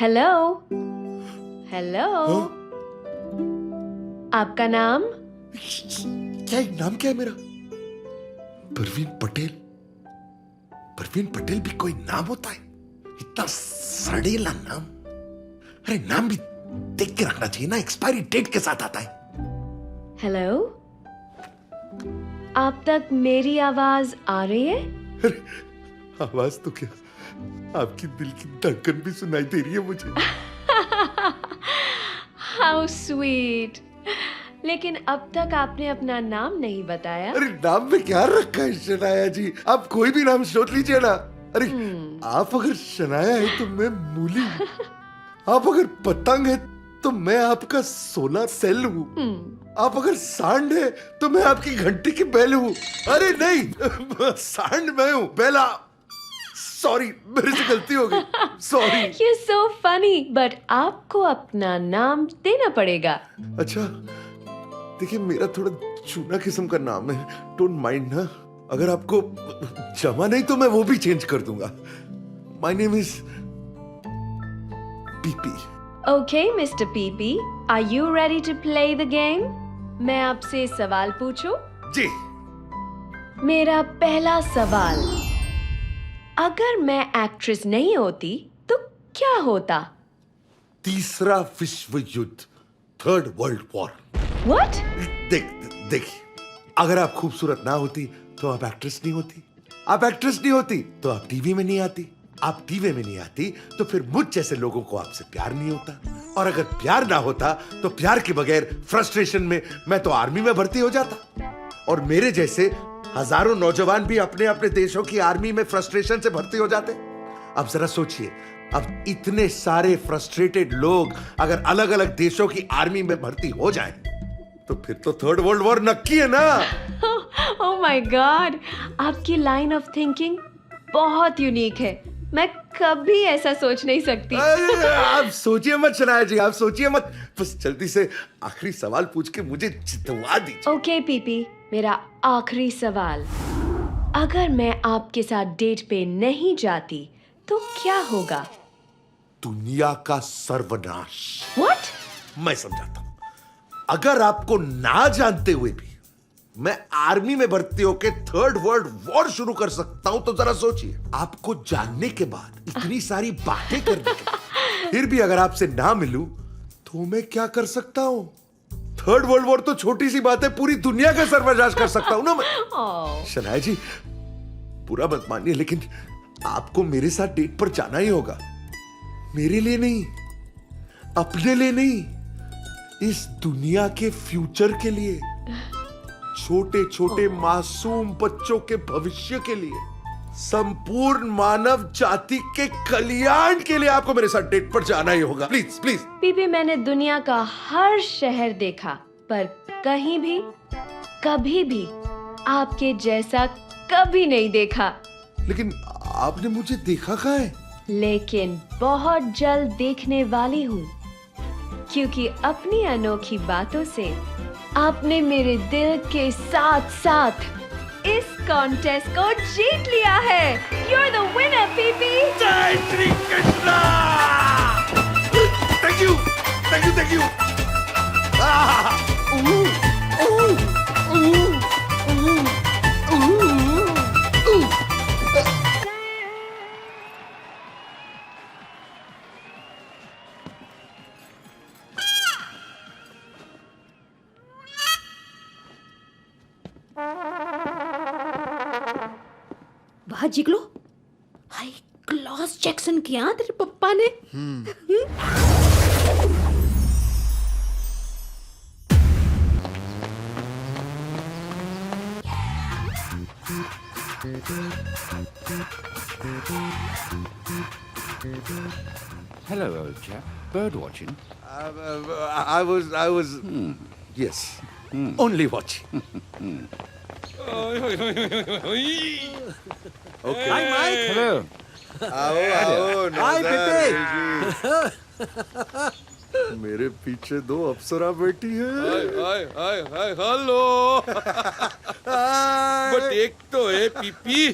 Hello hello. आपका नाम? क्या नाम क्या है मेरा? परवीन पटेल। परवीन पटेल भी कोई नाम होता है? इतना सड़ेला नाम। अरे नाम भी देख के रखना चाहिए ना, एक्सपायरी डेट के साथ आता है। हेलो, आप तक मेरी आवाज आ रही है? अरे आवाज तो क्या, आपकी दिल की धड़कन भी सुनाई दे रही है मुझे। How sweet. लेकिन अब तक आपने अपना नाम नहीं बताया। अरे नाम में क्या रखा है शनाया जी? आप कोई भी नाम सोच लीजिए ना। अरे आप अगर शनाया है तो मैं मूली हूँ। आप अगर पतंग है तो मैं आपका सोलर सेल हूँ। आप अगर सांड है तो मैं आपकी घंटी की बेल हूँ। अरे नहीं, सांड मैं हूँ, बेला। सॉरी, मेरे से गलती हो गई। Sorry. You're so funny, but आपको अपना नाम देना पड़ेगा। अच्छा, देखिए मेरा थोड़ा चूना किस्म का नाम है, डोंट माइंड ना। अगर आपको जमा नहीं तो मैं वो भी चेंज कर दूंगा। My name is PP. Okay, Mr. PP, are you ready to play the game? मैं आपसे सवाल पूछूं? जी। मेरा पहला सवाल, अगर मैं एक्ट्रेस नहीं होती तो क्या होता? तीसरा विश्व युद्ध, थर्ड वर्ल्ड वॉर। What? देखिए, अगर आप खूबसूरत ना होती तो आप एक्ट्रेस नहीं होती। आप एक्ट्रेस नहीं होती तो आप टीवी में नहीं आती। आप टीवी में नहीं आती तो फिर मुझ जैसे लोगों को आपसे प्यार नहीं होता। और अगर प्यार ना होता तो प्यार के बगैर फ्रस्ट्रेशन में मैं तो आर्मी में भर्ती हो जाता। और मेरे जैसे हजारों नौजवान भी अपने अपने देशों की आर्मी में फ्रस्ट्रेशन से भर्ती हो जाते। अब जरा सोचिए, अब इतने सारे फ्रस्ट्रेटेड लोग अगर अलग अलग देशों की आर्मी में भर्ती हो जाएं, तो फिर तो थर्ड वर्ल्ड वॉर नक्की है ना। Oh my God, आपकी लाइन ऑफ थिंकिंग बहुत यूनिक है। मैं कभी ऐसा सोच नहीं सकती। अरे, आप सोचिए मत शनाया जी, आप सोचिए मत। बस जल्दी से आखिरी सवाल पूछ के मुझे जितवा दीजिए। ओके पीपी, मेरा आखिरी सवाल, अगर मैं आपके साथ डेट पे नहीं जाती तो क्या होगा? दुनिया का सर्वनाश। What? मैं समझाता हूं। अगर आपको ना जानते हुए भी मैं आर्मी में भर्ती होकर थर्ड वर्ल्ड वॉर शुरू कर सकता हूं, तो जरा सोचिए, आपको जानने के बाद, इतनी सारी बातें करने के बाद, फिर भी अगर आपसे ना मिलूं तो मैं क्या कर सकता हूं? थर्ड वर्ल्ड वॉर तो छोटी सी बात है, पूरी दुनिया का सर्वनाश कर सकता हूं ना मैं। शनाया जी, बुरा मत मानिए, लेकिन आपको मेरे साथ डेट पर जाना ही होगा। मेरे लिए नहीं, अपने लिए नहीं, इस दुनिया के फ्यूचर के लिए, छोटे छोटे मासूम बच्चों के भविष्य के लिए, संपूर्ण मानव जाति के कल्याण के लिए आपको मेरे साथ डेट पर जाना ही होगा। Please please. पीपी, मैंने दुनिया का हर शहर देखा, पर कहीं भी, कभी भी आपके जैसा कभी नहीं देखा। लेकिन आपने मुझे देखा कहाँ है? लेकिन बहुत जल्द देखने वाली हूँ, क्योंकि अपनी अनोखी बातों से आपने मेरे दिल के साथ साथ इस कॉन्टेस्ट को जीत लिया है। You're the winner, PP. जय Shri Krishna. Thank you, thank you, thank you. वाह जिगलो, हाय क्लॉस जैक्सन किया तेरे पप्पा ने। Hello, old chap. Bird watching? I was, yes, only watching. Okay. Hi, Mike. Hello. आओ Hi, मेरे पीछे दो अप्सरा बैठी है। Hi hello. बट एक तो है पीपी,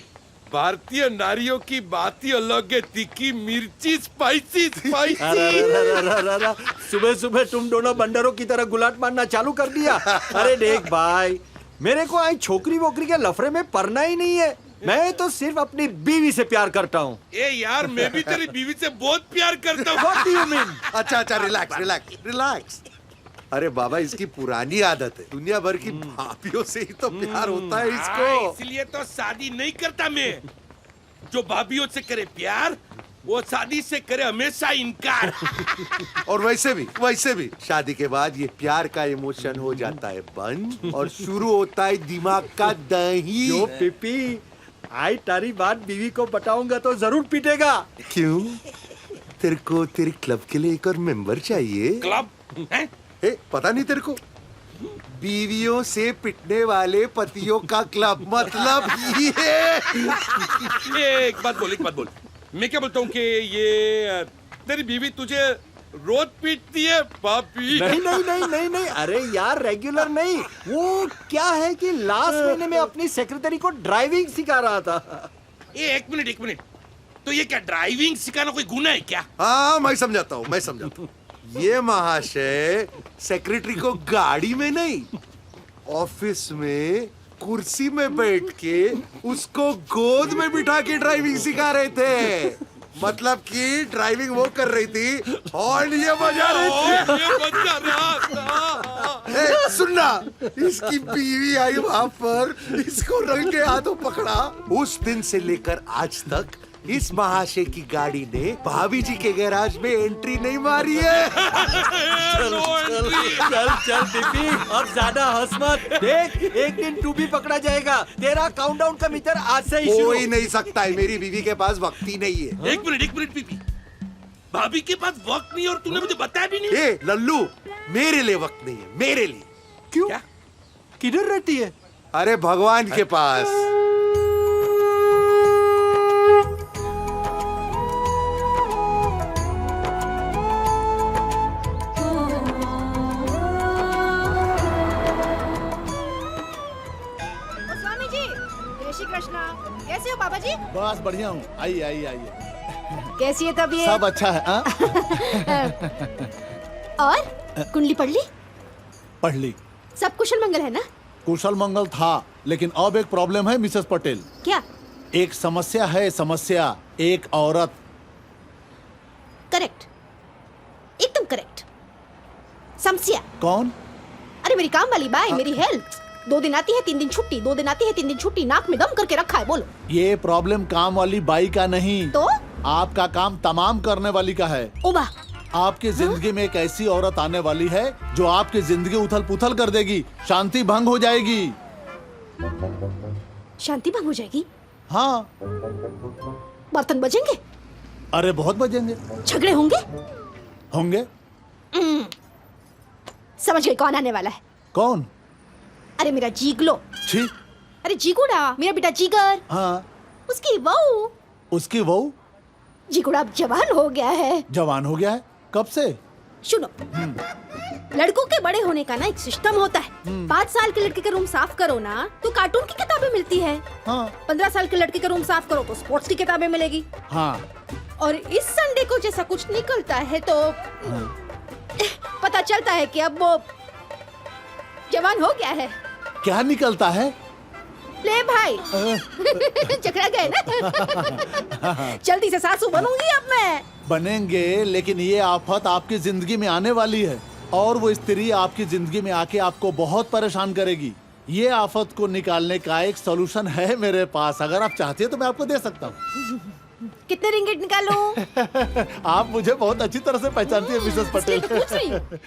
भारतीय नारियों की बात ही अलग है। तीखी मिर्ची, स्पाइसी अरे सुबह सुबह तुम दोनों बंदरों की तरह गुलाट मारना चालू कर दिया। अरे देख भाई, मेरे को आई छोकरी वोकरी के लफड़े में पड़ना ही नहीं है। मैं तो सिर्फ अपनी बीवी से प्यार करता हूँ। ए यार, मैं भी तेरी बीवी से बहुत प्यार करता हूँ। What do you mean? अच्छा रिलैक्स रिलैक्स रिलैक्स। अरे बाबा, इसकी पुरानी आदत है, दुनिया भर की भाभियों से ही तो प्यार होता है इसको। इसलिए तो शादी नहीं करता मैं। जो भाभियों से करे प्यार, वो शादी से करे हमेशा इनकार। और वैसे भी शादी के बाद ये प्यार का इमोशन हो जाता है बंद और शुरू होता है दिमाग का दही। जो पिपी, आई तारी बात बीवी को बताऊंगा तो जरूर पीटेगा। क्यों? तेरे को तेरे क्लब के लिए एक और मेंबर चाहिए? क्लब है? पता नहीं तेरे को? बीवियों से पिटने वाले पतियों का क्लब, मतलब ये। एक बात बोल। मैं क्या बोलता हूँ कि ये तेरी बीवी तुझे रोज पीटती है पापी? नहीं। अरे यार, रेगुलर नहीं। वो क्या है कि लास्ट महीने में अपनी सेक्रेटरी को ड्राइविंग सिखा रहा था। ये एक मिनट। तो ये क्या ड्राइविंग सिखाना कोई गुनाह है क्या? हाँ, मैं समझाता हूँ। ये महाशय सेक्रेटरी को गाड़ी में नहीं, ऑफिस में कुर्सी में बैठ के उसको गोद में बिठा के ड्राइविंग सिखा रहे थे। मतलब कि ड्राइविंग वो कर रही थी और ये बजा रही थी। सुनना, इसकी बीवी आई वहां पर, इसको रंगे हाथों पकड़ा। उस दिन से लेकर आज तक इस महाशय की गाड़ी ने भाभी जी के गैराज में एंट्री नहीं मारी है। चल दीपी, अब ज्यादा हंस मत। देख, एक दिन तू भी पकड़ा जाएगा। तेरा काउंटडाउन का मीटर आज से ही शुरू। हो ही नहीं सकता है, मेरी बीवी के पास वक्त ही नहीं है। एक मिनट पीपी, भाभी के पास वक्त नहीं और तूने मुझे बताया भी नहीं। ए लल्लू, मेरे लिए वक्त नहीं है, मेरे लिए। क्यों? क्या? किधर रहती है? अरे भगवान के पास। कृष्णा, कैसे हो बाबा जी? बस बढ़िया हूँ। आइए। कैसी है तबीयत? सब अच्छा है। और कुंडली पढ़ ली? पढ़ ली। सब कुशल मंगल है ना? कुशल मंगल था, लेकिन अब एक प्रॉब्लम है मिसेस पटेल। क्या? एक समस्या है, समस्या। एक औरत। करेक्ट, एकदम करेक्ट। समस्या कौन? अरे मेरी काम वाली बाई, मेरी हेल्थ। 2 दिन आती है 3 दिन छुट्टी, 2 दिन आती है 3 दिन छुट्टी, नाक में दम करके रखा है। बोलो। ये प्रॉब्लम काम वाली बाई का नहीं, तो आपका काम तमाम करने वाली का है। ओबा, आपकी जिंदगी में एक ऐसी औरत आने वाली है जो आपकी जिंदगी उथल पुथल कर देगी, शांति भंग हो जाएगी। शांति भंग हो जाएगी? हाँ। बर्तन बजेंगे? अरे बहुत बजेंगे। झगड़े होंगे? होंगे। समझ गई कौन आने वाला है। कौन? अरे मेरा जीगलो। छी। अरे जीगुड़ा, मेरा बेटा जीगर। हाँ। उसकी बहू। उसकी बहू? जीगुड़ा अब जवान हो गया है। जवान हो गया है? कब से? सुनो, लड़कों के बड़े होने का ना एक सिस्टम होता है। 5 साल के लड़के का रूम साफ करो ना तो कार्टून की किताबें मिलती है। हाँ। 15 साल के लड़के का रूम साफ करो तो स्पोर्ट्स की किताबें मिलेगी। हाँ। और इस संडे को जैसा कुछ निकलता है तो पता चलता है कि अब वो जवान हो गया है। क्या निकलता है? ले भाई, चकरा गए ना। जल्दी से सासू बनूंगी अब मैं। बनेंगे, लेकिन ये आफत आपकी जिंदगी में आने वाली है और वो स्त्री आपकी जिंदगी में आके आपको बहुत परेशान करेगी। ये आफत को निकालने का एक सॉल्यूशन है मेरे पास। अगर आप चाहती है तो मैं आपको दे सकता हूँ। कितने रिंगिट निकालूं? आप मुझे बहुत अच्छी तरह से पहचानती है मिसेस पटेल। इसलिए तो पूछ रही हूं।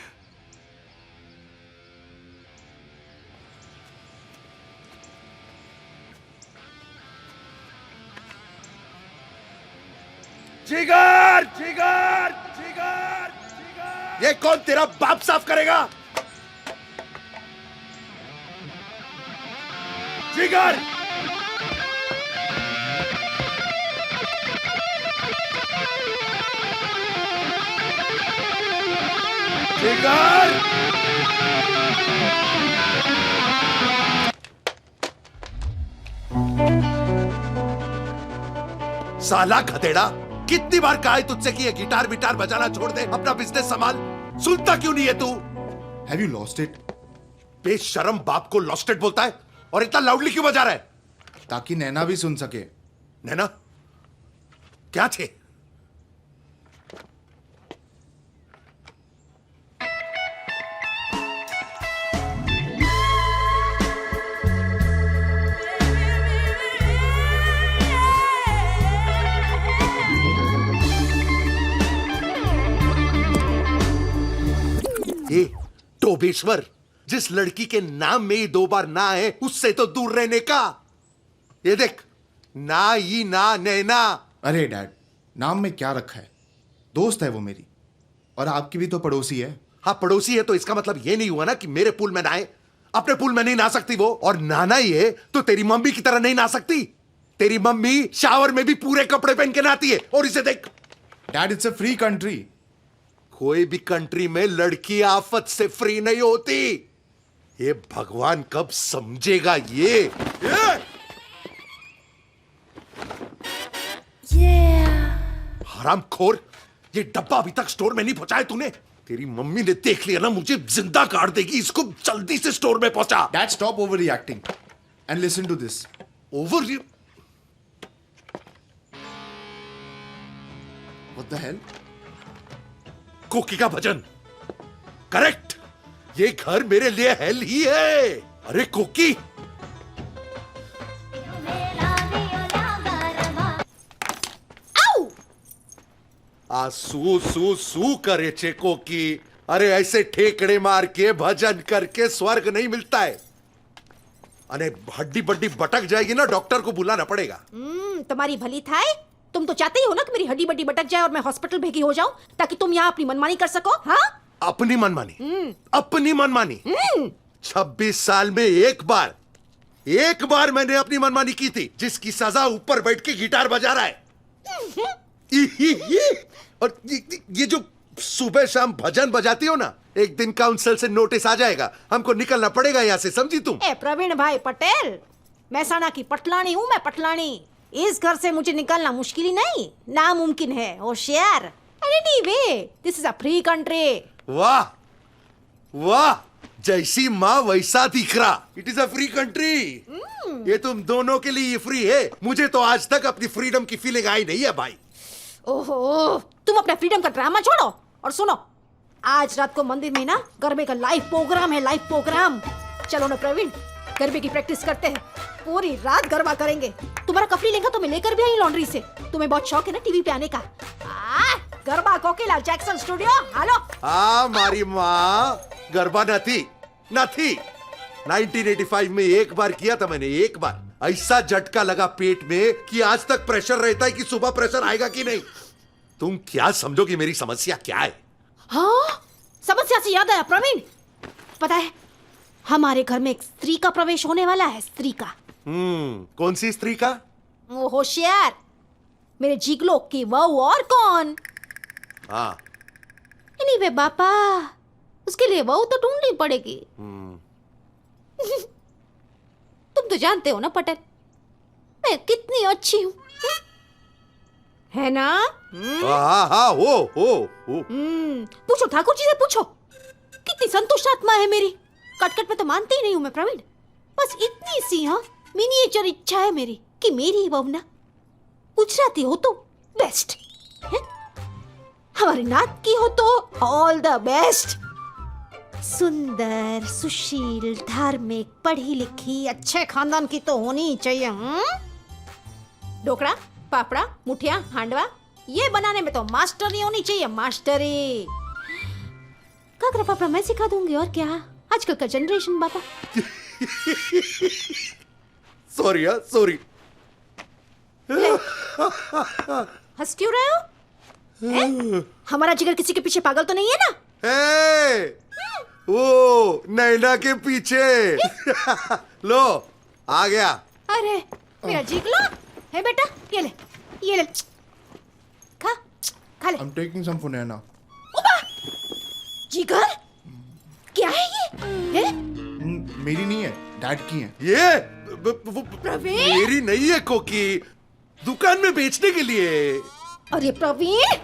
जिगर जिगर जिगर जिगर। ये कौन तेरा बाप साफ करेगा? जिगर। जिगर। साला गधेड़ा, कितनी बार कहा है तुझसे कि ये गिटार विटार बजाना छोड़ दे, अपना बिजनेस संभाल। सुनता क्यों नहीं है तू? Have you lost it? बेशरम बाप को लॉस्टेड बोलता है और इतना लाउडली क्यों बजा रहा है? ताकि नैना भी सुन सके। नैना क्या थे? ये टोबेश्वर, जिस लड़की के नाम में ही 2 बार ना है उससे तो दूर रहने का। ये देख, ना ही ना नैना। अरे डैड, नाम में क्या रखा है? दोस्त है वो मेरी, और आपकी भी तो पड़ोसी है। हाँ पड़ोसी है तो इसका मतलब ये नहीं हुआ ना कि मेरे पूल में नहाए। अपने पूल में नहीं नहा सकती वो, और नहाना ही है तो तेरी मम्मी की तरह नहीं नहा सकती। तेरी मम्मी शावर में भी पूरे कपड़े पहन के नहाती है, और इसे देख। Dad, it's a free country. कोई भी कंट्री में लड़की आफत से फ्री नहीं होती। ये भगवान कब समझेगा ये? हरामखोर, ये डब्बा अभी तक स्टोर में नहीं पहुंचाया तूने। तेरी मम्मी ने देख लिया ना मुझे जिंदा काट देगी। इसको जल्दी से स्टोर में पहुंचा। Dad, stop over reacting and listen to this. Over? What the hell? Koki का भजन। करेक्ट, ये घर मेरे लिए हेल ही है। अरे कोकी, आ सू सू सू करे छे कोकी। अरे ऐसे ठेकड़े मार के भजन करके स्वर्ग नहीं मिलता है। अरे हड्डी बड्डी बटक जाएगी ना, डॉक्टर को बुलाना पड़ेगा। तुम्हारी भली थाए। तुम तो चाहते ही हो ना कि मेरी हड्डी बड्डी बटक जाए और मैं हॉस्पिटल भेगी हो जाऊं, ताकि तुम यहाँ अपनी मनमानी कर सको। हाँ, अपनी मनमानी? अपनी मनमानी? 26 साल में एक बार मैंने अपनी मनमानी की थी, जिसकी सजा ऊपर बैठ के गिटार बजा रहा है। और ये जो सुबह शाम भजन बजाती हो ना, एक दिन काउंसिल से नोटिस आ जाएगा, हमको निकलना पड़ेगा यहाँ से, समझी तुम? ए प्रवीण भाई पटेल, महसाणा की पटलानी हूँ मैं, पटलानी। इस घर से मुझे निकलना मुश्किल ही नहीं, नामुमकिन है, होशियार। Anyway, this is a free country. वाह वाह, जैसी माँ वैसा दिखरा। It is a free country. ये तुम दोनों के लिए फ्री है। मुझे तो आज तक अपनी फ्रीडम की फीलिंग आई नहीं है भाई। ओहो, तुम अपने फ्रीडम का ड्रामा छोड़ो और सुनो, आज रात को मंदिर में ना गरबे का लाइव प्रोग्राम है, लाइव प्रोग्राम। चलो ना प्रवीण, गरबे की प्रैक्टिस करते हैं, पूरी रात गरबा करेंगे। तुम्हारा कपड़ी लेंगे तो मैं लेकर भी आई लॉन्ड्री से। तुम्हें बहुत शौक है ना टीवी पे आने का। गरबा कोकिला जैक्सन स्टूडियो, हेलो। हाँ मारी माँ, गरबा न थी 1985 में एक बार किया था मैंने, एक बार। ऐसा झटका लगा पेट में कि आज तक प्रेशर रहता है कि सुबह प्रेशर आएगा कि नहीं। तुम क्या समझोगी मेरी समस्या क्या है? हाँ, समस्या से याद आया प्रवीण, पता है हमारे घर में एक स्त्री का प्रवेश होने वाला है। स्त्री का? कौन सी स्त्री का? वो होशियार, मेरे जिगलो की वहू, और कौन? हाँ। एनीवे बापा, उसके लिए वहू तो ढूंढनी पड़ेगी। तुम तो जानते हो ना पटेल, मैं कितनी अच्छी हूँ, है ना? हाँ हाँ, हो। पूछो ठाकुर जी से, पूछो कितनी संतुष्ट आत्मा है मेरी। कटकट में तो मानती ही नहीं हूँ मैं प्रवीण। बस इतनी सी मिनिएचर इच्छा है मेरी कि मेरी बहू ना गुजराती हो तो बेस्ट है, हमारे नात की हो तो ऑल द बेस्ट। सुंदर, सुशील, धार्मिक, पढ़ी लिखी, अच्छे खानदान की तो होनी ही चाहिए। ढोकड़ा, पापड़ा, मुठिया, हांडवा, ये बनाने में तो मास्टरी होनी चाहिए, मास्टरी। काकरा पापड़ा मैं सिखा दूंगी, और क्या। आजकल का जनरेशन बाबा। सॉरी। हंस क्यों रहे हो? हमारा जिगर किसी के पीछे पागल तो नहीं है ना? वो नैना के पीछे। लो आ गया। अरे मेरा जिगलो है बेटा, ये ले खा ले। I'm taking some for Naina. जिगर क्या है ये? है? मेरी नहीं है, डैड की है। ये प्रवीण? मेरी नहीं है कोकी, दुकान में बेचने के लिए। अरे प्रवीण,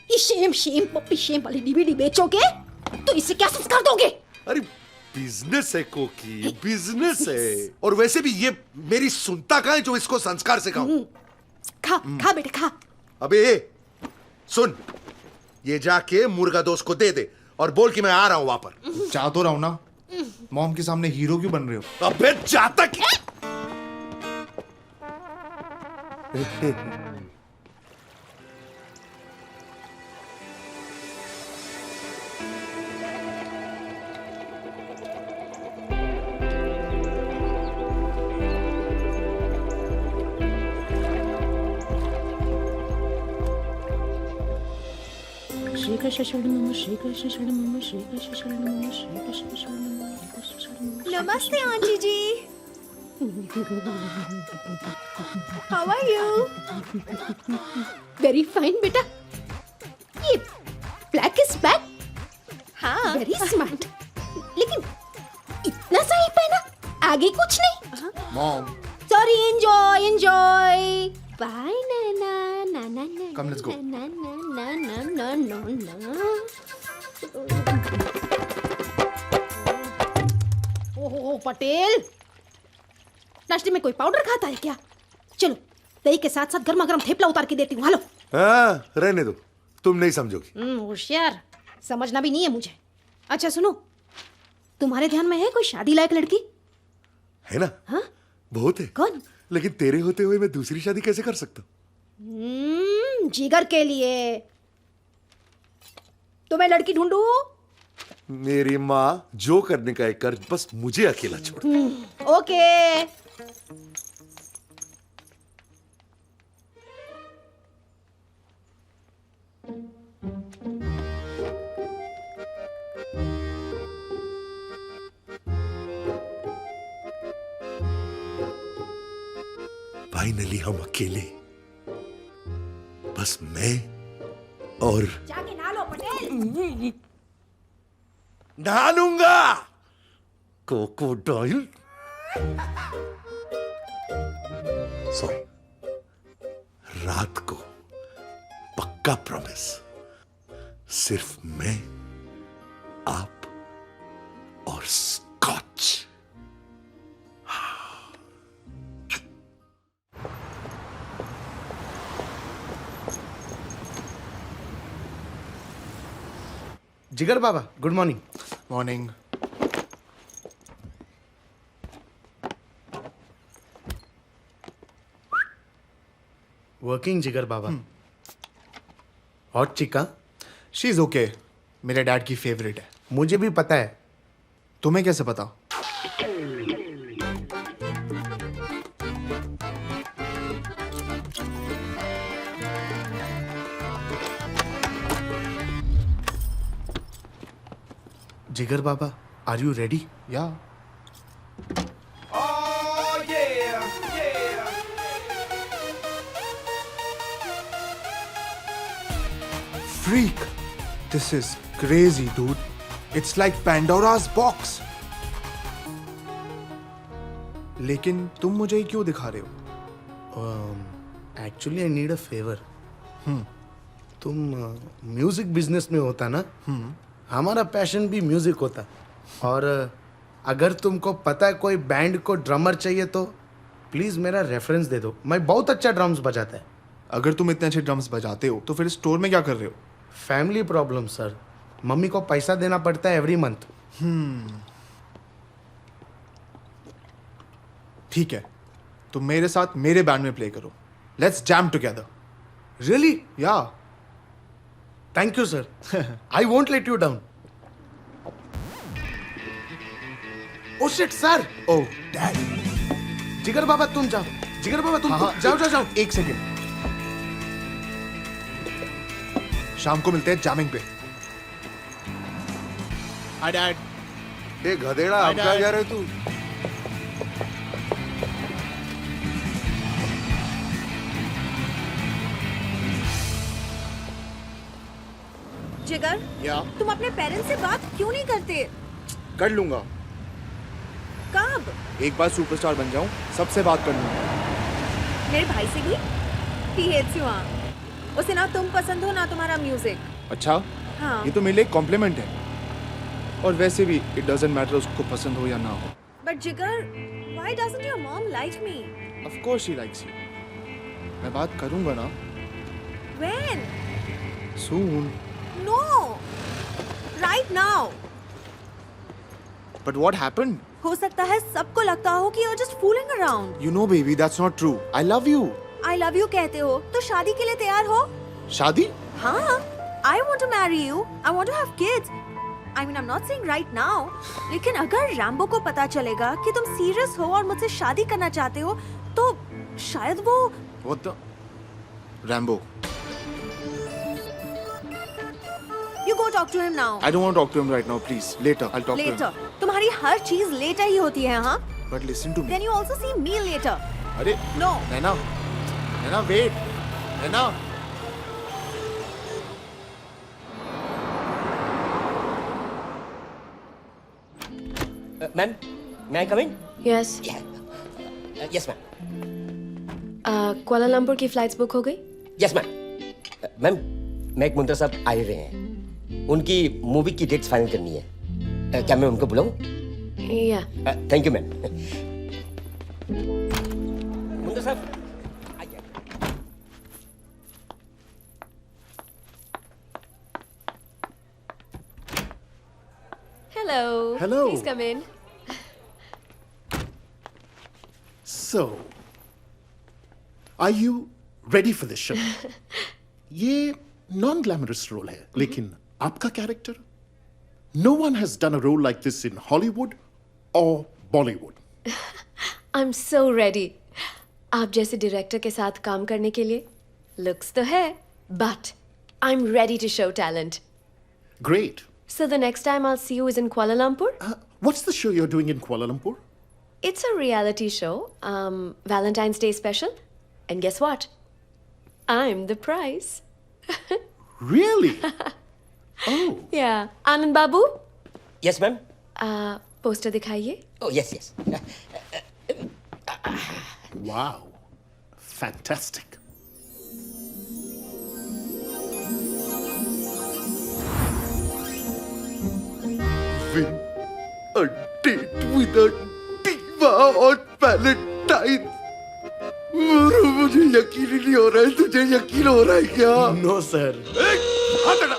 ये शेम शेम पप्पी शेम वाली डीवीडी बेचोगे तो इससे क्या संस्कार दोगे? अरे बिजनेस है कोकी, बिजनेस है। और वैसे भी ये मेरी सुनता कहाँ है जो इसको संस्कार सिखाऊं? खा खा बेटे खा। अबे सुन, ये जाके मुर्गा दोस्त को दे दे और बोल कि मैं आ रहा हूं वहां पर। जा तो रहा हूं ना, मॉम के सामने हीरो क्यों बन रहे हो? अबे जाता क्या? श्री कृष्ण शरणम श्री कृष्ण शरणम श्री कृष्ण शरणम श्री कृष्ण शरणम नमस्ते aunty ji. How are you? Very fine बेटा। ये ब्लैक इज बैक। हाँ, वेरी स्मार्ट। लेकिन इतना सा ही पहना, आगे कुछ नहीं। Mom, sorry, enjoy enjoy. Bye नाना नाना ना। Come, let's go. ना ना ना ना ना ना ना। ओहो पटेल, नाश्ते में कोई पाउडर खाता है क्या? चलो दही के साथ साथ गर्मा गर्म थेपला उतार के देती हूँ। हेलो। हाँ, रहने दो, तुम नहीं समझोगी। होशियार, समझना भी नहीं है मुझे। अच्छा सुनो, तुम्हारे ध्यान में है कोई शादी लायक लड़की? है ना? हाँ? बहुत है। कौन? लेकिन तेरे होते हुए मैं दूसरी शादी कैसे कर सकता हूँ? जिगर के लिए तो मैं लड़की ढूंढूं? मेरी माँ जो करने का है कर, बस मुझे अकेला छोड़। ओके। फाइनली हम अकेले, बस मैं और जाके नहा लो पटेल। नहा लूंगा। क्रोकोडाइल। सॉरी, रात को पक्का प्रॉमिस, सिर्फ मैं, आप और स्कॉच। जिगर बाबा, गुड मॉर्निंग। मॉर्निंग। वर्किंग जिगर बाबा। हॉट चिका। शी इज ओके, मेरे डैड की फेवरेट है। मुझे भी पता है। तुम्हें कैसे पता? जिगर बाबा, आर यू रेडी? या freak, this is crazy dude, it's like Pandora's box. लेकिन तुम मुझे ही क्यों दिखा रहे हो? Actually I need a favour. तुम म्यूजिक बिजनेस में होता ना, हमारा पैशन भी म्यूजिक होता। और अगर तुमको पता है कोई बैंड को ड्रमर चाहिए तो प्लीज मेरा रेफरेंस दे दो। मैं बहुत अच्छा ड्रम्स बजाता है। अगर तुम इतने अच्छे ड्रम्स बजाते हो तो फिर स्टोर में क्या कर रहे हो? फैमिली प्रॉब्लम सर, मम्मी को पैसा देना पड़ता है एवरी मंथ। ठीक है, तुम मेरे साथ मेरे बैंड में प्ले करो। Let's jam together. Really? Yeah thank you sir, I won't let you down. Oh shit sir. Oh dad. Jigar बाबा तुम जाओ, जिगर बाबा तुम हाँ, जाओ जाओ जाओ। एक सेकेंड, शाम को मिलते हैं जैमिंग पे। Hi dad. ये गधेड़ा, अब कहाँ जा रहे तू? जिगर, या तुम अपने पेरेंट्स से बात क्यों नहीं करते? कर लूंगा, कब? एक बार सुपरस्टार बन जाऊं सबसे बात कर लूंगा। मेरे भाई से भी? He hates you, हाँ। उसे ना तुम पसंद हो ना तुम्हारा म्यूजिक। अच्छा, हाँ। ये तो मेरे लिए कॉम्प्लीमेंट है। और वैसे भी इट डजंट मैटर उसको पसंद हो या ना हो। But जिगर, why doesn't your mom like me? Of course she likes you. मैं बात करूंगा ना। When? Soon. No! Right now! But what happened? हो सकता है सबको लगता हो कि you're just fooling around। You know baby, that's not true. I love you. I love you कहते हो तो शादी के लिए तैयार हो? शादी? हाँ, I want to marry you. I want to have kids. I mean, I'm not saying right now. लेकिन अगर रैम्बो को पता चलेगा कि तुम सीरियस हो और मुझसे शादी करना चाहते हो, तो शायद वो what the Rambo? You go talk to him now. I don't want to talk to him right now, please. Later, I'll talk Later. to him. तुम्हारी हर चीज लेटर ही होती है, हाँ? But listen to me. Then you also see me later. अरे No. Naina, Naina wait, Naina. Ma'am, may I come in? Yes, Yes, ma'am. Kuala Lumpur की flights book हो गई? Yes, ma'am. Ma'am, make मुंतर साहब आए हुए हैं। उनकी मूवी की डेट्स फाइनल करनी है। क्या मैं उनको बुलाऊं? या थैंक यू मैम। मुंतर साहब आइए। Hello. Hello. Please come in. So, are you ready for this show? ये नॉन ग्लैमरस रोल है, लेकिन आपका character, no one has done a role like this in Hollywood or Bollywood. I am so ready. आप जैसे director के साथ काम करने के लिए। लुक्स तो है, but I am ready to show talent. Great. So the next time I'll see you is in Kuala Lumpur. What's the show you're doing in Kuala Lumpur? It's a reality show, Valentine's Day special. And guess what? I'm the prize. Really? Oh, Yeah. Anand Babu, yes ma'am. Poster दिखाइए। Oh yes yes. wow. Fantastic. Win a date with a diva on Valentine. मुझे यकीन ही नहीं हो रहा है। तुझे यकीन हो रहा है क्या? No sir. हाथ हटा।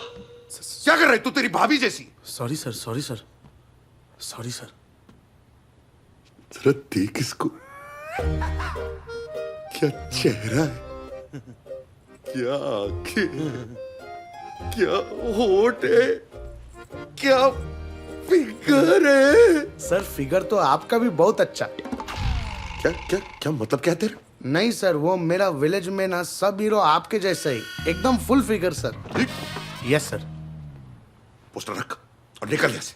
क्या कर रहा है तू? तेरी भाभी जैसी। Sorry sir, sorry sir, sorry sir. जरा देख इसको, क्या चेहरा है, क्या आंखें, क्या होठ है, क्या फिगर है। सर फिगर तो आपका भी बहुत अच्छा। क्या क्या क्या मतलब क्या है तेरा? नहीं सर, वो मेरा विलेज में ना सब हीरो आपके जैसे ही, एकदम full figure sir. Yes sir. Poster रख और निकल यहाँ से।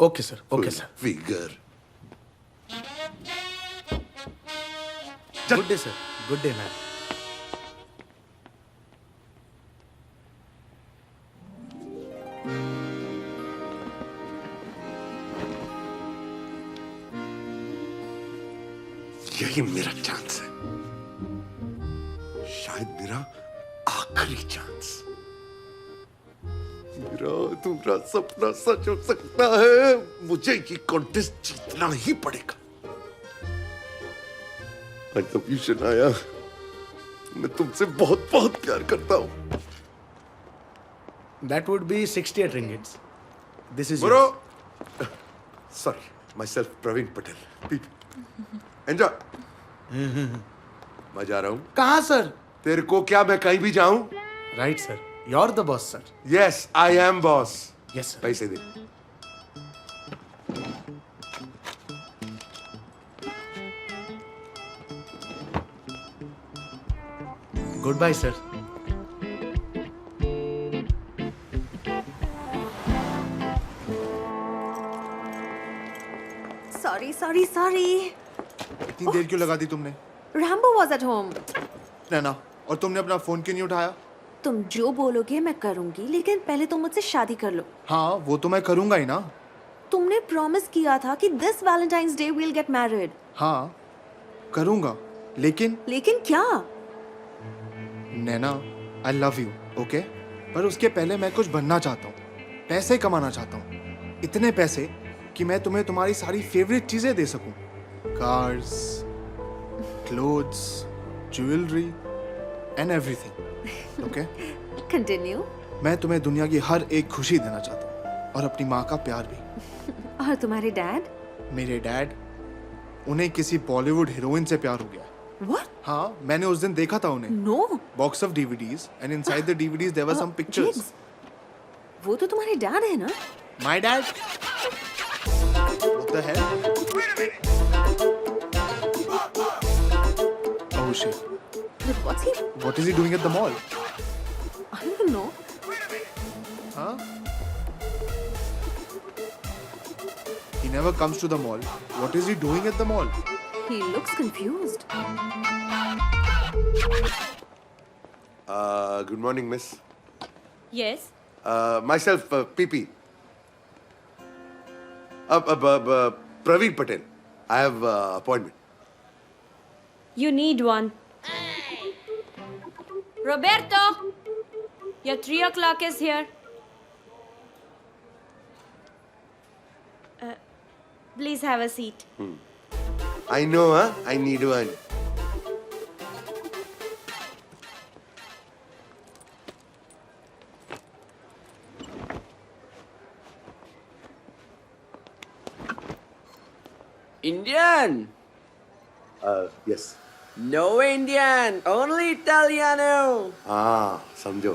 Okay sir, okay sir. Figure. Good day sir, good day ma'am. यही मेरा चांस है, शायद मेरा आखिरी चांस। मेरा तुम्हारा सपना सच हो सकता है। मुझे ये कॉन्टेस्ट जीतना ही पड़ेगा। आई लव यू शनाया, मैं तुमसे बहुत बहुत प्यार करता हूँ। That would be 68 ringgits. This is bro, yours. Sorry, myself Praveen Patel. Enjoy. मैं जा रहा हूँ। कहाँ सर? तेरे को क्या मैं कहीं भी जाऊं? Right sir, you're the boss sir. Yes, I am boss. Yes sir. पैसे दे। Good bye sir. Sorry. इतनी देर क्यों लगा दी तुमने? Rambo was at home. नैना, और तुमने अपना फोन क्यों नहीं उठाया? तुम जो बोलोगे मैं करूंगी, लेकिन पहले तुम मुझसे शादी कर लो। हाँ, वो तो मैं करूंगा ही ना। तुमने प्रॉमिस किया था कि this Valentine's Day we'll get married. हाँ, करूंगा, लेकिन क्या? नैना, आई लव यू, ओके? पर उसके पहले मैं कुछ बनना चाहता हूँ, पैसे कमाना चाहता हूँ, इतने पैसे कि मैं तुम्हें तुम्हारी सारी फेवरेट चीजें दे सकूं। Cars, clothes, jewellery and everything, okay? Continue. मैं तुम्हें दुनिया की हर एक खुशी देना चाहता हूँ और अपनी माँ का प्यार भी। और तुम्हारे डैड? मेरे डैड, उन्हें किसी बॉलीवुड हीरोइन से प्यार हो गया। What? हाँ, मैंने उस दिन देखा था उन्हें। No. Box of DVDs and inside the DVDs there were some pictures. Jigs, वो तो तुम्हारे डैड है ना? My dad? What the hell? Oh shit. But what's he? What is he doing at the mall? I don't know. Huh? He never comes to the mall. What is he doing at the mall? He looks confused. Good morning, miss. Yes. Myself, PP. Praveen Patel. I have appointment. You need one. Roberto, your 3 o'clock is here. Please have a seat. I know, huh? I need one. Indian? Yes. No Indian, only Italiano. हाँ, समझो.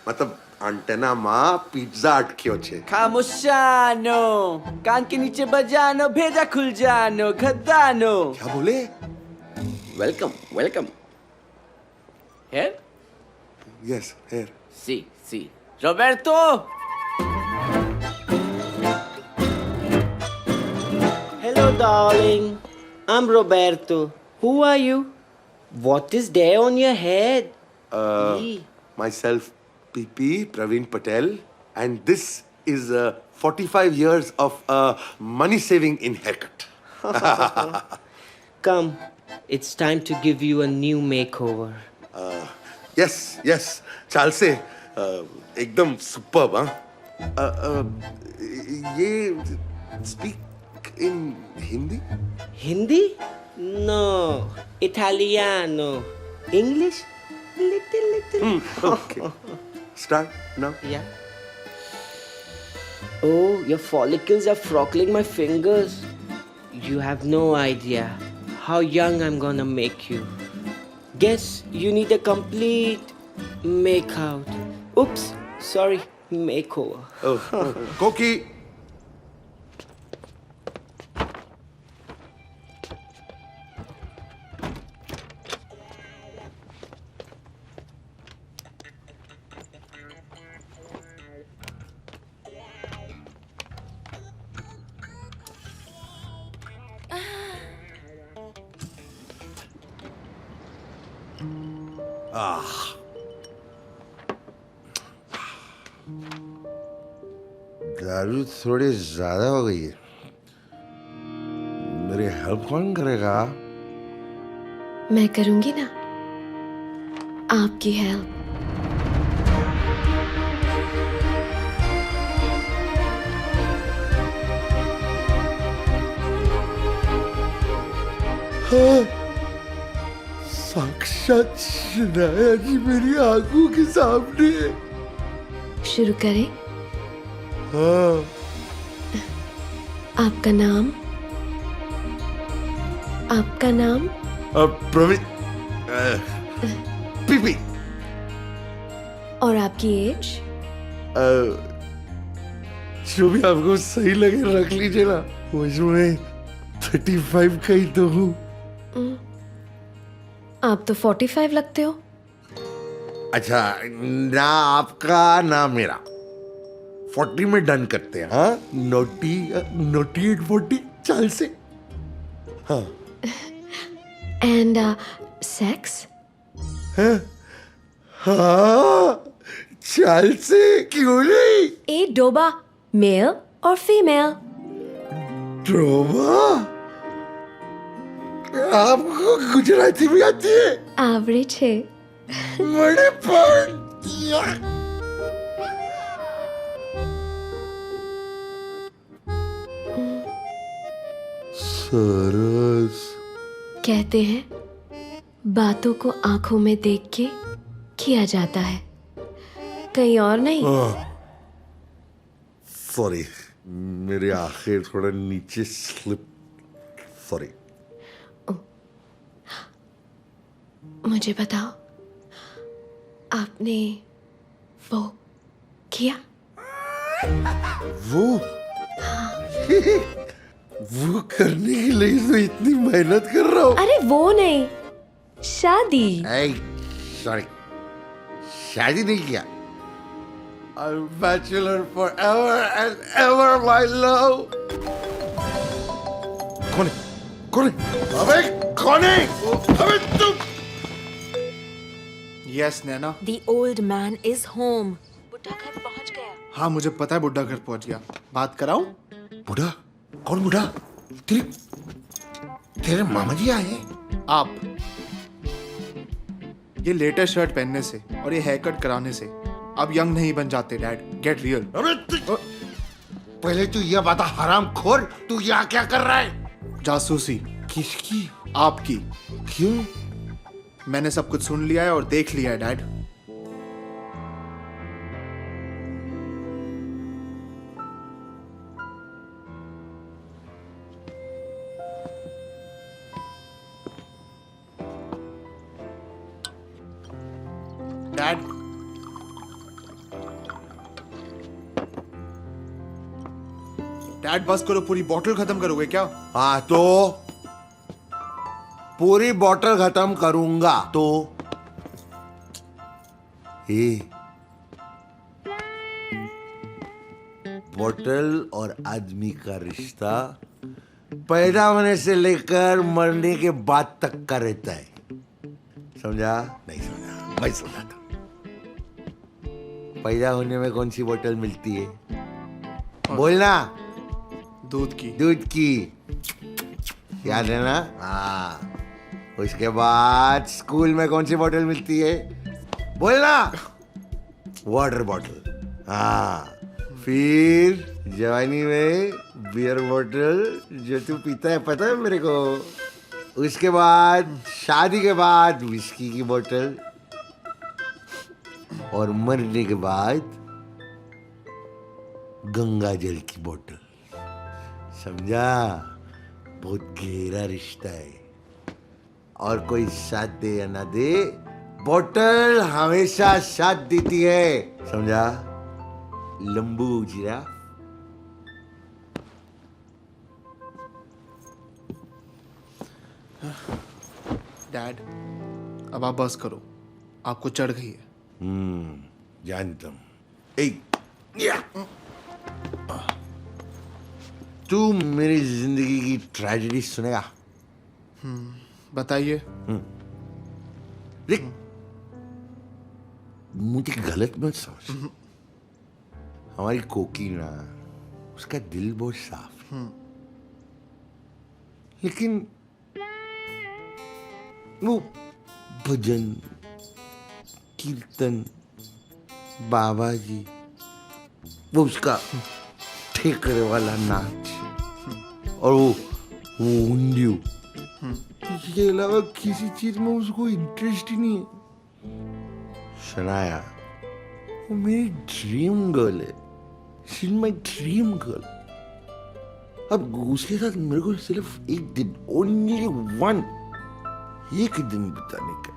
मतलब antenna माँ pizza अटक्यो छे. Camusano, कान के नीचे बजानो, भेजा खुल जानो, खदानो. क्या बोले? Welcome, welcome. Here? Yes, here. See. Roberto! Hello, darling. I'm Roberto. Who are you? What is there on your head? Ee. Myself, PP, Praveen Patel, and this is 45 years of money saving in haircut. Come, it's time to give you a new makeover. Yes, चाल से एकदम superb, हाँ? ये speak in Hindi? Hindi? No, Italiano. English? Little. Okay. Start now. Yeah. Oh, your follicles are frockling my fingers. You have no idea how young I'm gonna make you. Guess you need a complete makeout. Oops, sorry, makeover. Oh, Koki. दारू थोड़ी ज्यादा हो गई है. मेरी help कौन करेगा? मैं करूंगी ना आपकी हेल्प. हाँ, साक्षात शनाया जी मेरी आंखों के सामने. शुरू करें. हाँ. आपका नाम? प्रवीण, पीपी. और आपकी एज? जो भी आपको सही लगे रख लीजिए ना. मुझे 35 का ही तो हूँ. आप तो 45 लगते हो. अच्छा, ना आपका ना मेरा. 40 में डन करते हैं. हाँ, नोटी 40 चाल से. हाँ. And sex? हाँ, चाल से क्यों नहीं. ए डोबा, मेल और फीमेल? डोबा? आपको गुजराती भी आती है? एवरेज है। बड़े पान। सरस। कहते हैं बातों को आंखों में देख के किया जाता है, कहीं और नहीं। सॉरी, मेरी आंखें थोड़ा नीचे स्लिप। सॉरी। मुझे बताओ, आपने वो किया? वो वो करने के लिए तो इतनी मेहनत कर रहा हूँ। अरे वो नहीं, शादी। सॉरी, शादी नहीं किया। I'm bachelor forever and ever, my love. कौन है? कौन है? अबे कौन है? अबे तुम। Yes Naina. The old man is home. बुड्ढा घर पहुंच गया। हाँ मुझे पता है बुड्ढा घर पहुंच गया। बात कराऊं? बुढ़ा? कौन बुढ़ा? तेरे मामा जी आए हैं? आप। ये लेटेस्ट शर्ट पहनने से और ये हेयर कट कराने से आप यंग नहीं बन जाते डैड। Get real. पहले तू ये बता हरामखोर, तू यहाँ क्या कर रहा है? जासूसी। किसकी? आपकी। क्यों? मैंने सब कुछ सुन लिया है और देख लिया है डैड। डैड डैड बस करो, पूरी बोतल खत्म करोगे क्या? हाँ तो पूरी बोतल खत्म करूंगा तो बोतल और आदमी का रिश्ता पैदा होने से लेकर मरने के बाद तक का रहता है। समझा? नहीं समझा? मैं समझा था। पैदा होने में कौन सी बोतल मिलती है? बोलना। दूध की। दूध की, याद है ना? हाँ। उसके बाद स्कूल में कौन सी बोतल मिलती है? बोलना। वाटर बोतल। हाँ। फिर जवानी में बियर बोतल जो तू पीता है, पता है मेरे को। उसके बाद शादी के बाद विस्की की बोतल, और मरने के बाद गंगा जल की बोतल। समझा? बहुत गहरा रिश्ता है। और कोई साथ दे या ना दे, बोतल हमेशा साथ देती है। समझा? लंबू जिराफ। डैड अब आप बस करो, आपको चढ़ गई है। जानता हूं। तू मेरी जिंदगी की ट्रेजेडी सुनेगा? बताइए। देख, मुझे गलत मत समझ। हमारी कोकी ना, उसका दिल बहुत साफ है। लेकिन वो भजन कीर्तन बाबा जी, वो उसका ठेकरे वाला नाच और वो उंडियू, इसके अलावा किसी चीज में उसको इंटरेस्ट ही नहीं है। शनाया वो मेरी ड्रीम गर्ल है। She is my dream girl. अब उसके साथ मेरे को सिर्फ एक दिन, ओनली वन, एक दिन बिताने का,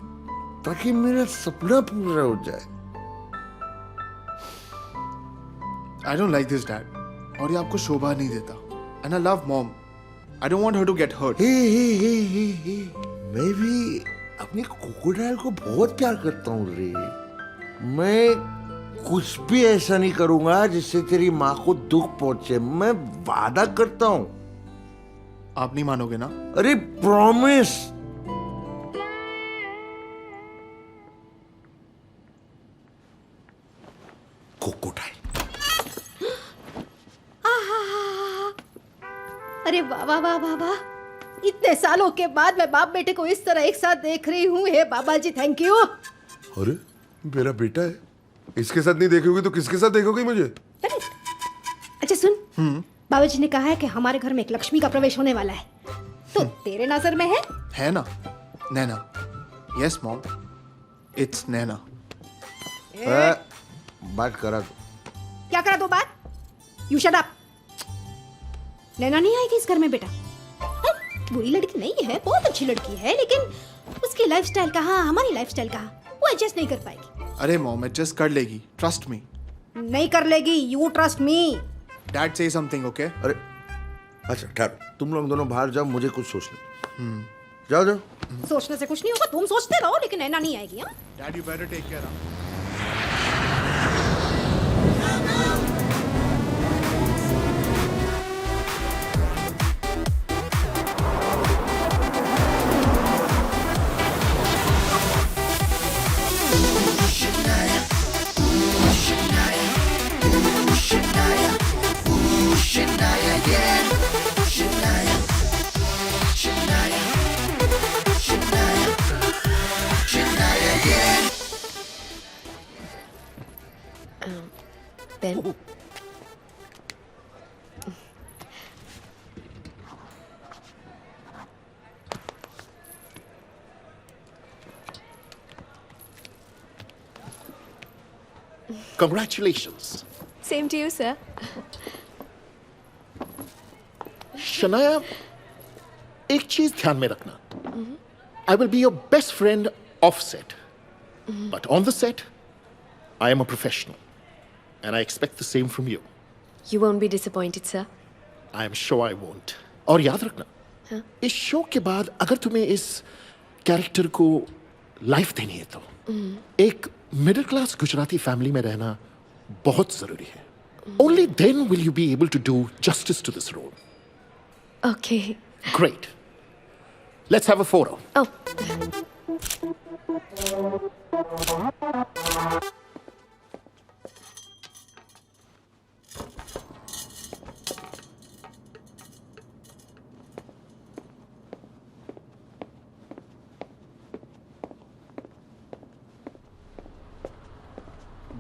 ताकि मेरा सपना पूरा हो जाए। I don't like this, Dad. और ये आपको शोभा नहीं देता। And I love Mom. I don't want her to get hurt. हे। मैं भी अपनी क्रोकोडाइल को बहुत प्यार करता हूँ रे। मैं कुछ भी ऐसा नहीं करूंगा जिससे तेरी माँ को दुख पहुंचे। मैं वादा करता हूँ। आप नहीं मानोगे ना? अरे प्रॉमिस। क्रोकोडाइल। अरे वाह वाह वाह वाह वाह, इतने सालों के बाद मैं बाप बेटे को इस तरह एक साथ देख रही हूँ। हे बाबा जी, थैंक यू। अरे मेरा बेटा है, इसके साथ नहीं देखोगी तो किसके साथ देखोगी मुझे? अच्छा सुन, बाबा जी ने कहा है कि हमारे घर में एक लक्ष्मी का प्रवेश होने वाला है, तो तेरे नजर में है ना? नैना। यस मॉम, इट्स नैना। बात करा तो क्या करा दो बात? You shut up. नैना नहीं आएगी इस घर में बेटा। बुरी लड़की नहीं है, बहुत अच्छी लड़की है, लेकिन उसकी लाइफस्टाइल कहाँ, हमारी लाइफस्टाइल कहाँ, वो एडजस्ट नहीं कर पाएगी। अरे मॉम, एडजस्ट कर लेगी, ट्रस्ट मी। नहीं कर लेगी, यू ट्रस्ट मी। डैड से समथिंग, ओके? अरे अच्छा ठहरो, तुम लोग दोनों बाहर जाओ, मुझे कुछ सोचने। जाओ जाओ। सोचने से कुछ नहीं होगा, तुम सोचते रहो, लेकिन नैना नहीं आएगी। हाँ? Dad you better take care. Ben? Congratulations. Same to you, sir. Shanaya, एक चीज ध्यान में रखना. I will be your best friend off set. But on the set, I am a professional. And I expect the same from you. You won't be disappointed, sir. I am sure I won't. और याद रखना, इस show के बाद अगर तुम्हें इस character को लाइफ देनी है तो एक मिडिल क्लास गुजराती फैमिली में रहना बहुत जरूरी है. Only then will you be able to do justice to this role. Okay. Great. Let's have a photo. Oh.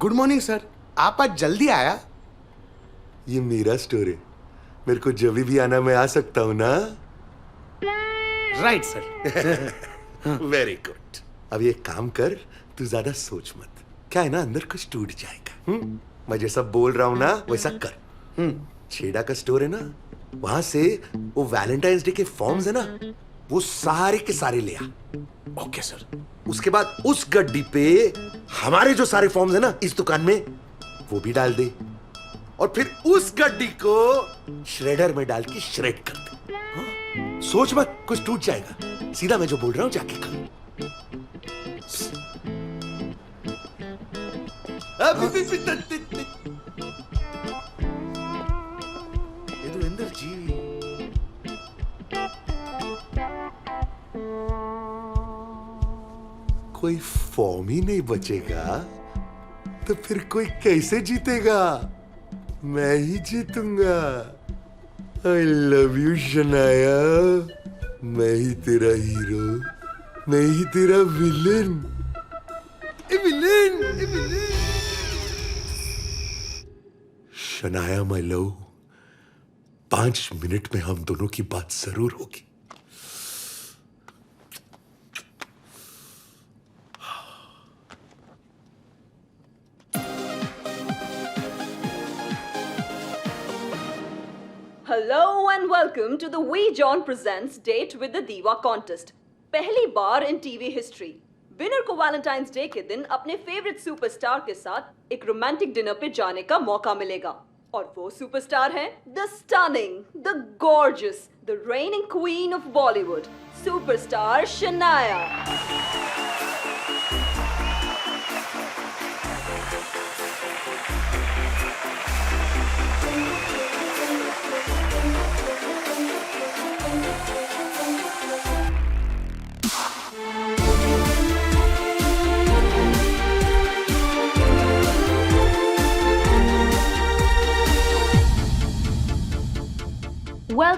Good morning sir, आप आज जल्दी आया. ये मेरा स्टोर है, मेरे को जब भी आना मैं आ सकता हूँ ना. Right sir. Very good. अब ये काम कर, तू ज्यादा सोच मत. क्या है ना, अंदर कुछ टूट जाएगा. मैं जैसा बोल रहा हूँ ना वैसा कर. छेड़ा का स्टोर है ना, वहां से वो वैलेंटाइंस डे के फॉर्म्स है ना, वो सारे के सारे ले आ. Okay sir. उसके बाद उस गड्डी पे हमारे जो सारे फॉर्म्स है ना इस दुकान में, वो भी डाल दे. और फिर उस गड्डी को श्रेडर में डाल के श्रेड कर दे. हाँ? सोच मत, कुछ टूट जाएगा. सीधा मैं जो बोल रहा हूं जाके कर. यदुवेंद्र जी, कोई फॉर्म ही नहीं बचेगा तो फिर कोई कैसे जीतेगा? मैं ही जीतूंगा. I love you Shanaya. मैं ही तेरा हीरो, मैं ही तेरा villain. Villain. Shanaya my love, 5 minute में हम दोनों की बात जरूर होगी. Hello and welcome to the We John Presents Date with the Diva contest. पहली बार in TV history. विनर को वैलेंटाइंस डे के दिन अपने फेवरेट सुपरस्टार के साथ एक रोमांटिक डिनर पे जाने का मौका मिलेगा. और वो सुपरस्टार हैं the stunning, the gorgeous, the reigning queen of Bollywood, superstar Shanaya.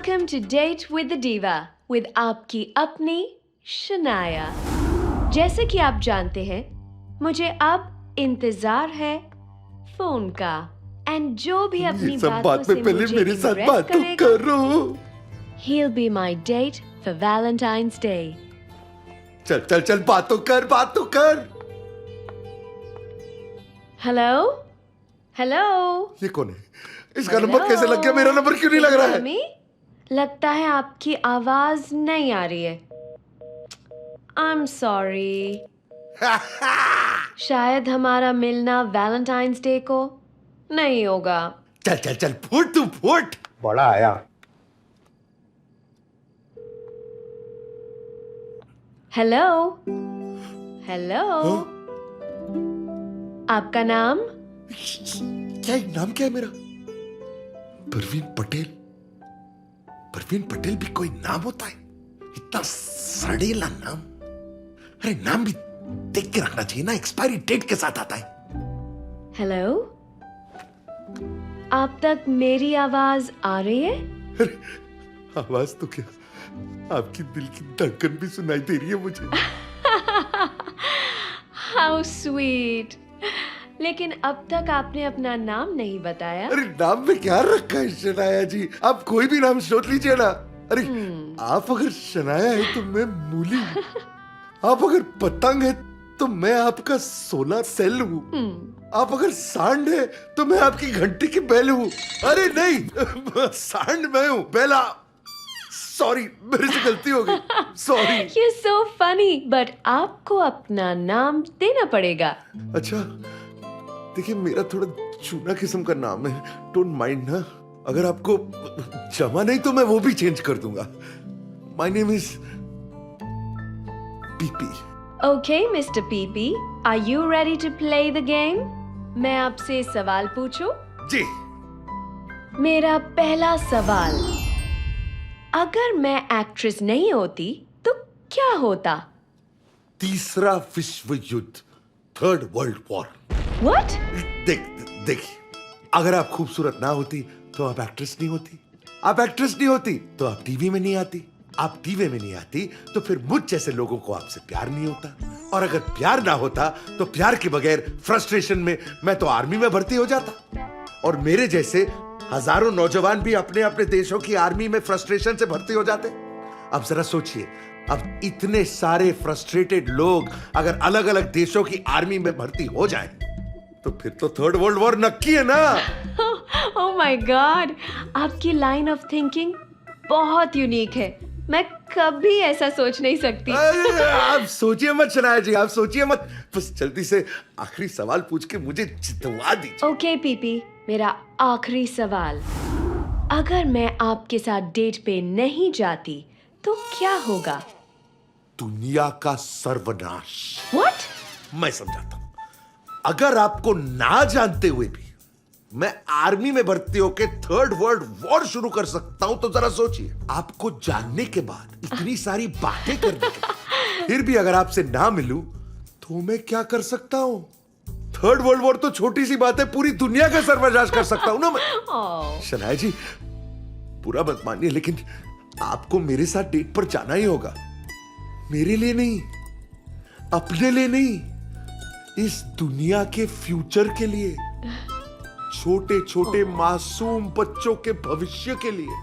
Welcome to date with the diva with आपकी अपनी शनाया। जैसे कि आप जानते हैं, मुझे अब इंतजार है फोन का, एंड जो भी अपनी बातों से मुझे impress करेगा, he'll be my date for Valentine's Day. चल चल चल, बातों कर। हेलो हेलो, ये कौन है? इसका नंबर कैसे लग गया? मेरा नंबर क्यों नहीं लग रहा है? मम्मी, लगता है आपकी आवाज नहीं आ रही है। I'm sorry. शायद हमारा मिलना वैलेंटाइंस डे को नहीं होगा। चल चल चल, फुट तू फुट। बड़ा आया। हेलो हेलो, आपका नाम? क्या नाम क्या है मेरा? परवीन पटेल। परवीन पटेल भी कोई नाम होता है? इतना सड़ेला नाम। अरे नाम भी देख के रखना चाहिए ना, एक्सपायरी डेट के साथ आता है। हेलो, आप तक मेरी आवाज आ रही है? अरे आवाज तो क्या, आपकी दिल की धड़कन भी सुनाई दे रही है मुझे। How sweet. लेकिन अब तक आपने अपना नाम नहीं बताया। अरे नाम में क्या रखा है शनाया जी? आप कोई भी नाम सोच लीजिए ना। अरे आप अगर शनाया है तो मैं मूली हूँ। आप अगर पतंग है तो मैं आपका सोलर सेल हूँ। आप अगर सांड है तो मैं आपकी घंटी की बेल हूँ। अरे नहीं, सांड मैं हूँ, बेला। सॉरी, मेरे से गलती हो गई। Sorry. You're so funny, but आपको अपना नाम देना पड़ेगा। अच्छा, देखिए मेरा थोड़ा चूना किस्म का नाम है, डोंट माइंड ना। अगर आपको जमा नहीं तो मैं वो भी चेंज कर दूंगा। My name is PP. Okay, Mr. PP, are you ready to play the game? मैं आपसे सवाल पूछूं? जी। मेरा पहला सवाल, अगर मैं एक्ट्रेस नहीं होती तो क्या होता? तीसरा विश्व युद्ध, थर्ड वर्ल्ड वॉर। What? देखिए, अगर आप खूबसूरत ना होती तो आप एक्ट्रेस नहीं होती। आप एक्ट्रेस नहीं होती तो आप टीवी में नहीं आती। आप टीवी में नहीं आती तो फिर मुझ जैसे लोगों को आपसे प्यार नहीं होता। और अगर प्यार ना होता तो प्यार के बगैर फ्रस्ट्रेशन में मैं तो आर्मी में भर्ती हो जाता। और मेरे जैसे हजारों नौजवान भी अपने अपने देशों की आर्मी में फ्रस्ट्रेशन से भर्ती हो जाते। अब जरा सोचिए, अब इतने सारे फ्रस्ट्रेटेड लोग अगर अलग अलग देशों की आर्मी में भर्ती हो जाएं, तो फिर तो थर्ड वर्ल्ड वॉर नक्की है ना। Oh my God, आपकी लाइन ऑफ थिंकिंग बहुत यूनिक है। मैं कभी ऐसा सोच नहीं सकती। आप सोचिए मत शनाया जी, आप सोचिए मत। बस जल्दी से आखिरी सवाल पूछ के मुझे जितवा दीजिए। ओके पीपी, मेरा आखिरी सवाल, अगर मैं आपके साथ डेट पे नहीं जाती तो क्या होगा? दुनिया का सर्वनाश। What? मैं समझाता हूं। अगर आपको ना जानते हुए भी मैं आर्मी में भर्ती होकर थर्ड वर्ल्ड वॉर शुरू कर सकता हूं, तो जरा सोचिए, आपको जानने के बाद, इतनी सारी बातें करने के बाद, फिर भी अगर आपसे ना मिलूं तो मैं क्या कर सकता हूं? थर्ड वर्ल्ड वॉर तो छोटी सी बात है, पूरी दुनिया का सर्वनाश कर सकता हूं ना मैं। शनाया जी, पूरा मत मानिए, लेकिन आपको मेरे साथ डेट पर जाना ही होगा। मेरे लिए नहीं, अपने लिए नहीं, इस दुनिया के फ्यूचर के लिए, छोटे छोटे मासूम बच्चों के भविष्य के लिए,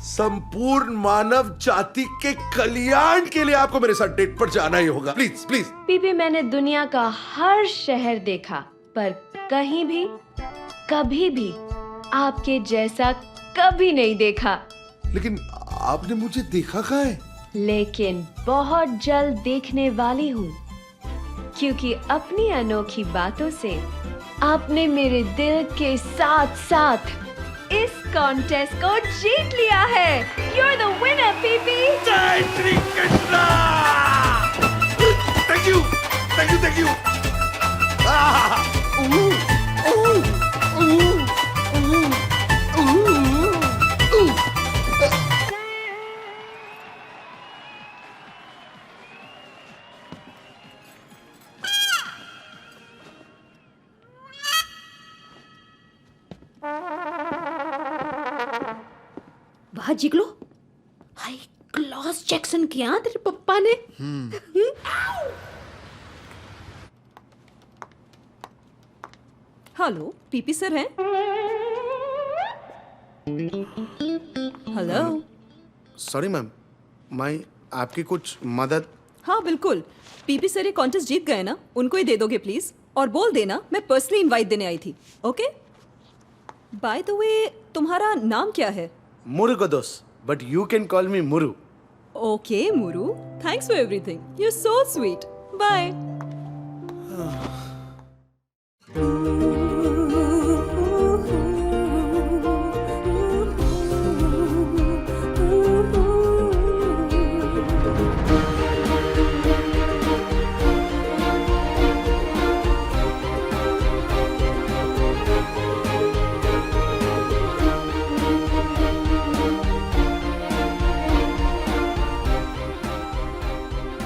संपूर्ण मानव जाति के कल्याण के लिए आपको मेरे साथ डेट पर जाना ही होगा। Please please. पीपी, मैंने दुनिया का हर शहर देखा, पर कहीं भी, कभी भी आपके जैसा कभी नहीं देखा। लेकिन आपने मुझे देखा कहाँ है? लेकिन बहुत जल्द देखने वाली हूँ, क्योंकि अपनी अनोखी बातों से आपने मेरे दिल के साथ साथ इस कॉन्टेस्ट को जीत लिया है। You're the winner, PP. जय Shri Krishna. Thank you, thank you, thank you. वाह जिगलो, एक्शन किया तेरे पप्पा ने। हेलो, पीपी सर हैं? हेलो। सॉरी मैम, मैं आपकी कुछ मदद। हाँ बिल्कुल, पीपी सर ये कॉन्टेस्ट जीत गए ना, उनको ही दे दोगे प्लीज, और बोल देना मैं पर्सनली इनवाइट देने आई थी। ओके, बाय द वे तुम्हारा नाम क्या है? Murugadoss, but you can call me Muru. Okay Muru, thanks for everything, you are so sweet, bye.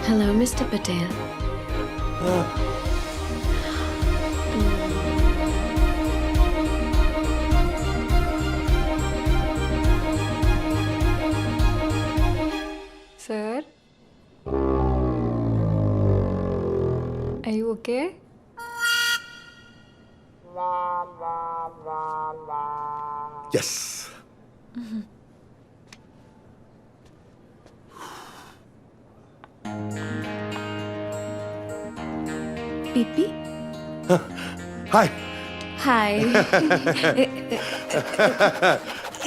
Hello, Mr. Patel. Sir? Are you okay? Yes. PP? Hi. Hi.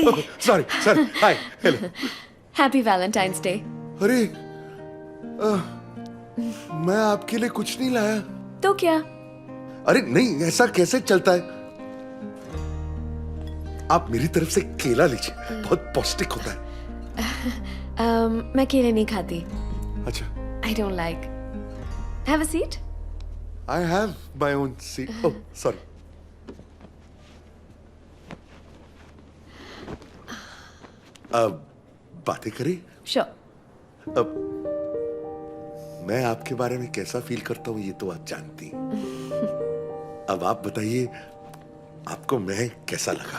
Oh, sorry. Hi. Hello. Happy Valentine's Day. अरे मैं आपके लिए कुछ नहीं लाया। तो क्या? अरे नहीं, ऐसा कैसे चलता है? आप मेरी तरफ से केला लीजिए, बहुत पौष्टिक होता है। मैं केले नहीं खाती। अच्छा। I don't like. Have a seat. I have my own seat. Oh, sorry. अब बातें करें? Sure. अब मैं आपके बारे में कैसा फील करता हूँ ये तो आप जानती हैं। अब आप बताइए, आपको मैं कैसा लगा?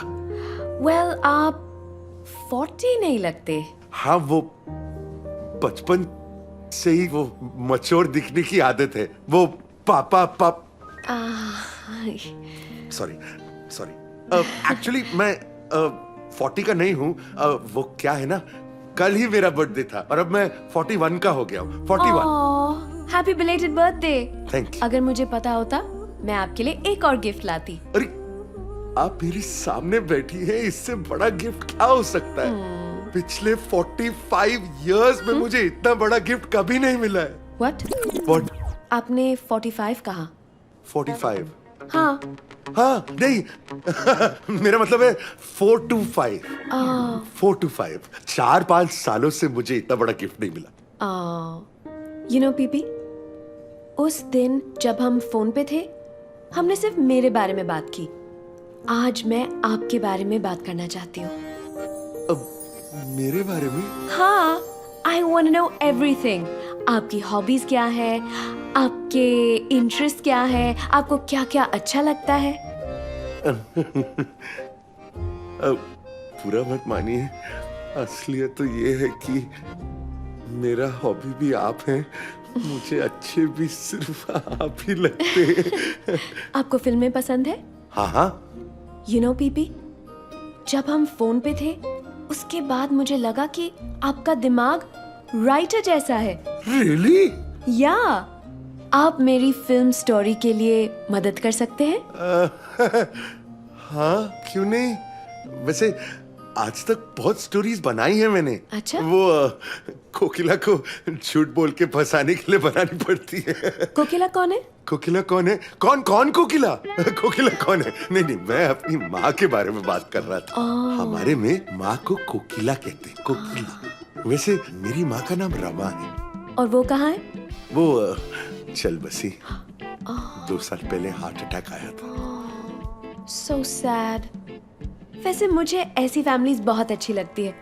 Well, आप 40 नहीं लगते। हाँ, वो बचपन से ही वो मैच्योर दिखने की आदत है। वो पापा सॉरी एक्चुअली मैं 40 का नहीं हूँ। वो क्या है ना, कल ही मेरा बर्थडे था और अब मैं 41 का हो गया हूँ। 41। Happy belated birthday. Thank you. अगर मुझे पता होता मैं आपके लिए एक और गिफ्ट लाती। अरे आप मेरे सामने बैठी हैं, इससे बड़ा गिफ्ट क्या हो सकता है? पिछले 45 इयर्स में मुझे इतना बड़ा गिफ्ट कभी नहीं मिला है। What? आपने 45 कहा? 45? हाँ। हाँ नहीं मेरा मतलब है 4 to 5। 4 to 5। 4-5 सालों से मुझे इतना बड़ा गिफ्ट नहीं मिला। You know पीपी, उस दिन जब हम फोन पे थे हमने सिर्फ मेरे बारे में बात की। आज मैं आपके बारे में बात करना चाहती हूँ। मेरे बारे में? हाँ, I want to know everything. आपकी हॉबीज क्या है, आपके इंटरेस्ट क्या है, आपको क्या क्या अच्छा लगता है? पूरा मत मानिए, असलियत तो ये है कि मेरा हॉबी भी आप हैं। मुझे अच्छे भी सिर्फ आप ही लगते हैं। आपको फिल्में पसंद है? हाँ। You know पीपी, जब हम फोन पे थे उसके बाद मुझे लगा कि आपका दिमाग राइटर जैसा है। Really? या आप मेरी फिल्म स्टोरी के लिए मदद कर सकते हैं? हाँ, क्यों नहीं? वैसे आज तक बहुत स्टोरीज बनाई हैं मैंने। अच्छा? वो कोकिला को झूठ बोल के फंसाने के लिए बनानी पड़ती है। कोकिला कौन है? कोकिला कौन है? कौन कोकिला? कोकिला कौन है? नहीं, मैं अपनी माँ के बारे में बात कर रहा था। हमारे में माँ को कोकिला कहते हैं। कोकिला। वैसे मेरी माँ का नाम रमा है। और वो कहाँ है? वो चल बसी। 2 साल पहले हार्ट अटैक आया था। So sad. वैसे मुझे ऐसी फैमिलीज बहुत अच्छी लगती है।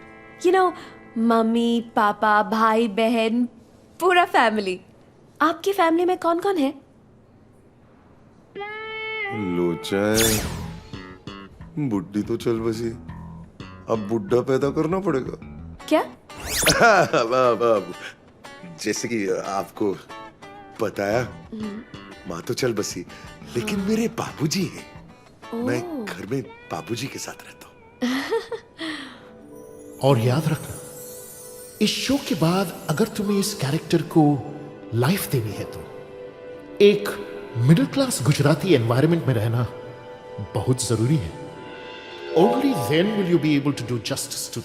You know, मम्मी, पापा, भाई, बहन, पूरा फैमिली। आपकी फैमिली में कौन कौन है? लोचा है, बुड्ढी तो चल बसी, अब बुड्ढा पैदा करना पड़ेगा। क्या? जैसे कि आपको बताया, माँ तो चल बसी, लेकिन मेरे बाबूजी हैं। मैं घर में बाबूजी के साथ रहता हूँ। और याद रखना, इस शो के बाद अगर तुम्हें इस कैरेक्टर को लाइफ देनी है तो एक मिडिल क्लास गुजराती एनवायरनमेंट में रहना बहुत जरूरी है। Only then will you be able to do justice to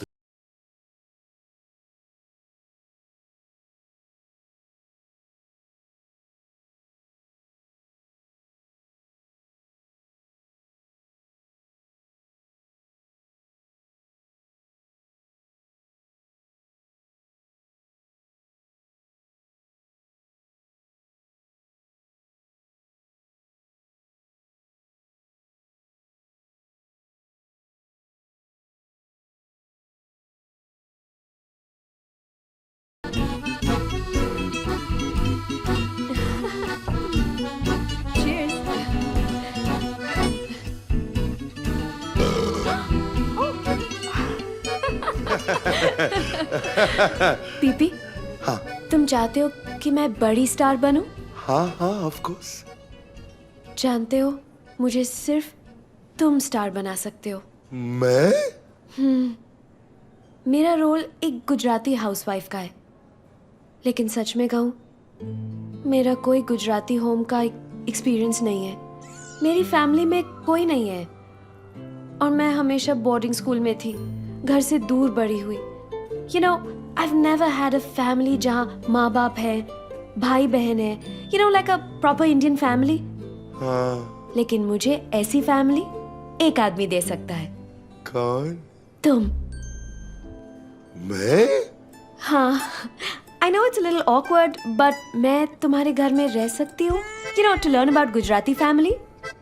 PP, हाँ तुम चाहते हो कि मैं बड़ी स्टार बनूं? हाँ हाँ ऑफ कोर्स। जानते हो, मुझे सिर्फ तुम स्टार बना सकते हो। मैं? मेरा रोल एक गुजराती हाउसवाइफ का है, लेकिन सच में कहूँ, मेरा कोई गुजराती होम का एक्सपीरियंस नहीं है। मेरी फैमिली में कोई नहीं है और मैं हमेशा बोर्डिंग स्कूल में थी, घर से दूर बड़ी हुई। You know, I've never had a family जहाँ माँ बाप है, भाई बहन है, you know, like a proper Indian family. हाँ। लेकिन मुझे ऐसी फैमिली एक आदमी दे सकता है। कौन? तुम। मैं? हाँ, I know it's a little awkward, but मैं तुम्हारे घर में रह सकती हूँ, you know, to learn about Gujarati family.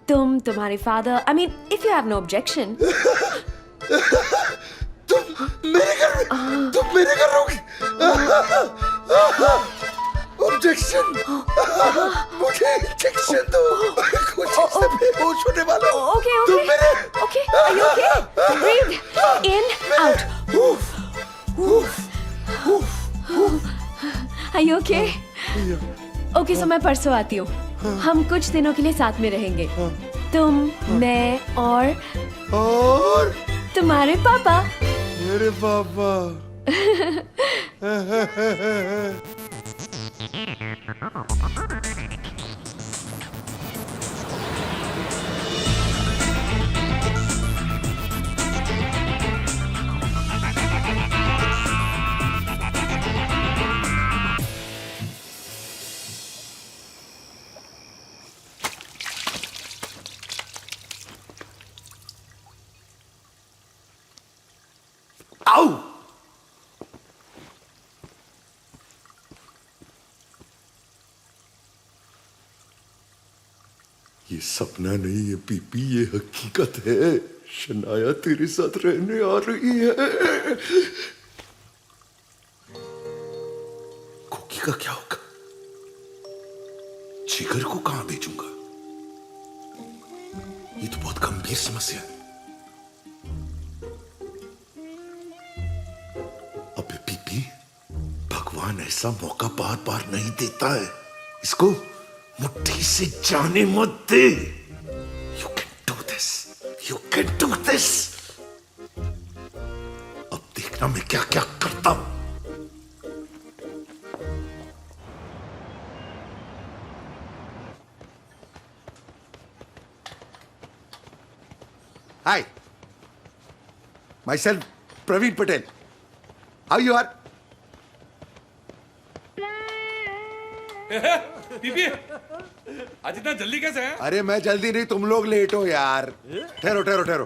तुम, तुम्हारे father, I mean, if you have no objection. तुम मेरे घर रहोगी? ऑब्जेक्शन? मुझे इंजेक्शन दो, कुछ इससे बेहोश होने वाला हूँ। Okay, okay. तुम मेरे? Okay, are you okay? Breathe in, out. Are you okay? Okay, so मैं परसों आती हूँ। हम कुछ दिनों के लिए साथ में रहेंगे। तुम, मैं और तुम्हारे पापा। मेरे पापा। आओ! ये सपना नहीं है पीपी, ये हकीकत है। शनाया तेरे साथ रहने आ रही है। कोकी का क्या होगा? जिगर को कहां भेजूंगा? ये तो बहुत गंभीर समस्या है। अबे पीपी, भगवान ऐसा मौका बार बार नहीं देता है। इसको मुट्ठी से जाने मत दे। You can do this. You can do this. अब देखना मैं क्या क्या करता हूं। Hi. Myself, Praveen Patel. How you are? PP, आज इतना जल्दी कैसे है? अरे मैं जल्दी नहीं, तुम लोग लेट हो यार। ठहरो ठहरो ठहरो।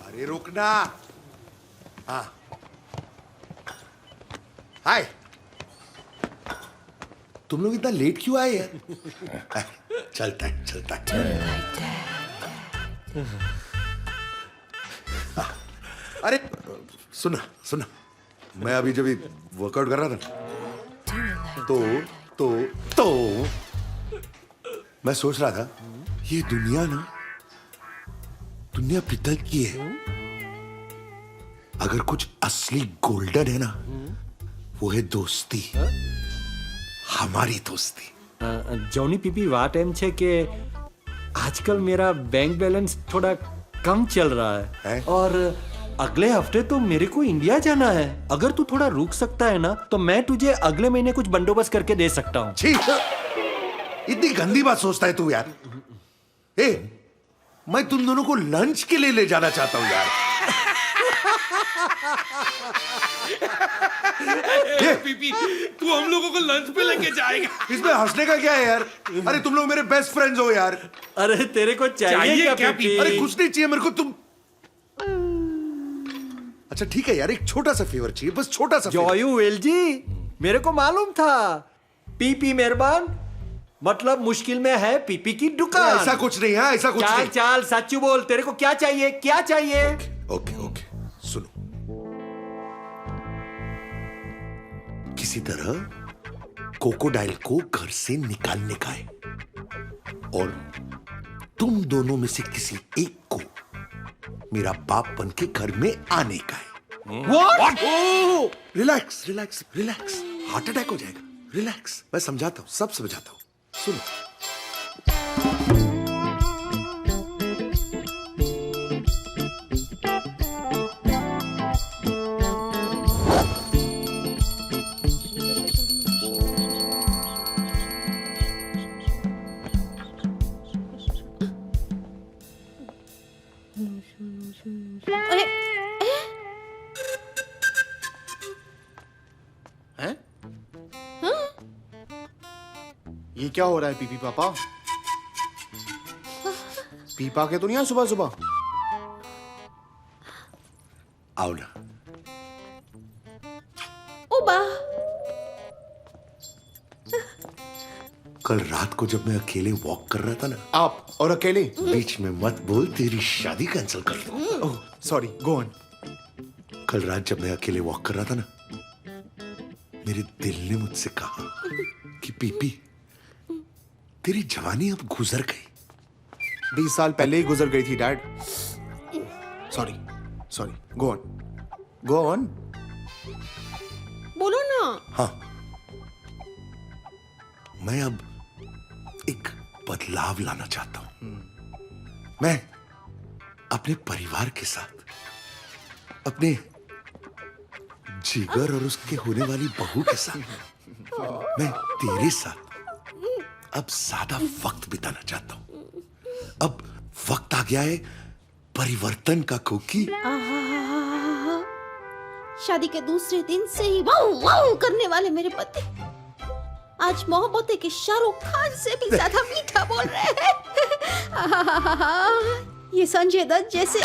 अरे रुकना। हाँ, हाय। तुम लोग इतना लेट क्यों आए यार? चलता है चलता है। अरे सुना सुना, मैं अभी जब वर्कआउट कर रहा था तो मैं सोच रहा था, ये दुनिया पित्तल की है। अगर कुछ असली गोल्डन है ना, वो है दोस्ती, हमारी दोस्ती। जॉनी पीपी वाट एम छे के आजकल मेरा बैंक बैलेंस थोड़ा कम चल रहा है और अगले हफ्ते तो मेरे को इंडिया जाना है। अगर तू थोड़ा रुक सकता है ना तो मैं तुझे अगले महीने कुछ बंदोबस्त करके दे सकता हूँ। इतनी गंदी बात सोचता है तू यार। मैं तुम दोनों को लंच के लिए ले जाना चाहता हूँ यार। पीपी, तू हम लोगों को लंच पे लेके जाएगा? इसमें हंसने का क्या है यार? अरे तुम लोग मेरे बेस्ट फ्रेंड्स हो यार। अरे तेरे को चाहिए क्या पीपी? अरे कुछ नहीं चाहिए मेरे को, तुम। अच्छा ठीक है यार, एक छोटा सा फेवर चाहिए, बस छोटा सा। जॉयू वेल जी, मेरे को मालूम था पीपी मेहरबान मतलब मुश्किल में है पीपी की दुकान। ऐसा कुछ नहीं है, ऐसा कुछ नहीं। चाल सच्चू बोल, तेरे को क्या चाहिए, क्या चाहिए? ओके सुनो, किसी तरह कोकोडाइल को घर से निकालने का है और तुम दोनों में से किसी एक को मेरा बाप बन के घर में आने का है। What? Relax relax relax, heart attack हो जाएगा। रिलैक्स, मैं समझाता हूँ, सब समझाता हूँ, सुनो। अरे हैं? ये क्या हो रहा है पीपी पापा? पीपा के तो नहीं है सुबह सुबह। आओ ना। ओबा, कल रात को जब मैं अकेले वॉक कर रहा था ना, आप और अकेले? बीच में मत बोल, तेरी शादी कैंसिल कर दूं। Oh sorry, go on. कल रात जब मैं अकेले वॉक कर रहा था ना, मेरे दिल ने मुझसे कहा कि पीपी, तेरी जवानी अब गुजर गई। 20 साल पहले ही गुजर गई थी डैड। Sorry, go on. बोलो ना। हाँ, मैं अब एक बदलाव लाना चाहता हूं। मैं अपने परिवार के साथ, अपने जिगर और उसके होने वाली बहू के साथ, मैं तेरे साथ अब ज्यादा वक्त बिताना चाहता हूं। अब वक्त आ गया है परिवर्तन का, कोकी। शादी के दूसरे दिन से ही वाऊ वाऊ करने वाले मेरे पति आज मोहब्बतें के शाहरुख खान से भी ज्यादा मीठा बोल रहे हैं। ये संजय दत्त जैसे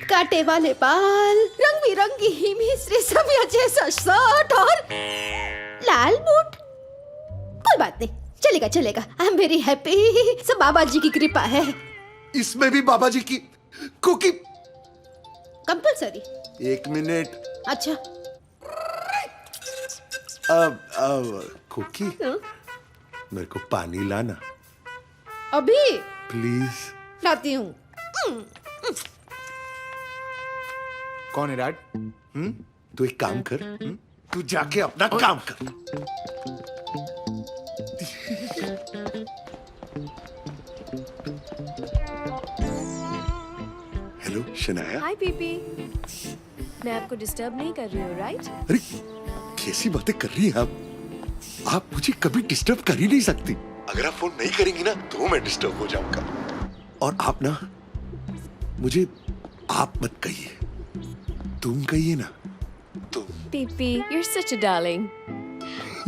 कांटे वाले बाल, रंग बिरंगी ही मिस्री समिया जैसा शर्ट और लाल बूट। कोई बात नहीं, चलेगा। I am very happy. सब बाबा जी की कृपा है। इसमें भी बाबा जी की कुकी कंपल्सरी। 1 मिनट। अच्छा, अब कुकी, मेरे को पानी लाना अभी प्लीज। लाती हूँ। कौन है डैड? तू एक काम कर, तू जाके अपना काम कर। हेलो शनाया। हाय पीपी, मैं आपको डिस्टर्ब नहीं कर रही हूँ, राइट? अरे कैसी बातें कर रही हैं आप मुझे कभी डिस्टर्ब कर ही नहीं सकती। अगर आप फोन नहीं करेंगी ना तो मैं डिस्टर्ब हो जाऊंगा। और आप ना मुझे आप मत कहिए, तुम कहिए ना, तुम। PP, you're such a darling.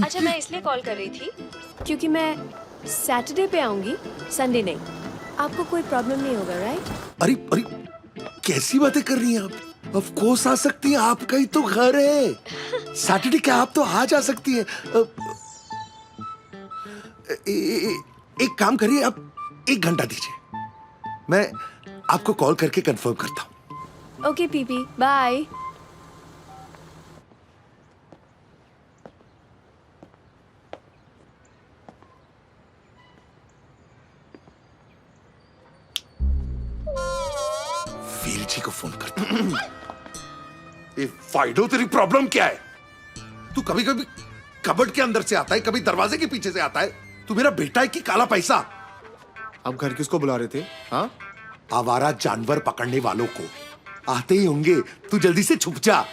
अच्छा, मैं इसलिए कॉल कर रही थी क्योंकि मैं सैटरडे पे आऊंगी, संडे नहीं। आपको कोई प्रॉब्लम नहीं होगा, राइट? अरे कैसी बातें कर रही हैं आप? ऑफ कोर्स आ सकती हैं, आपका ही तो घर है। सैटरडे क्या, आप तो आ जा सकती हैं। एक काम करिए, आप 1 घंटा दीजिए, मैं आपको कॉल करके कंफर्म करता हूँ। Okay PP, bye. Veer ji को फोन करता हूँ। ये फाइडो, तेरी प्रॉब्लम क्या है? तू कभी कभी कबर्ड के अंदर से आता है, कभी दरवाजे के पीछे से आता है। तू मेरा बेटा है कि काला पैसा? आप घर किसको बुला रहे थे? हाँ, आवारा जानवर पकड़ने वालों को। आते ही होंगे, तू जल्दी से छुप जा।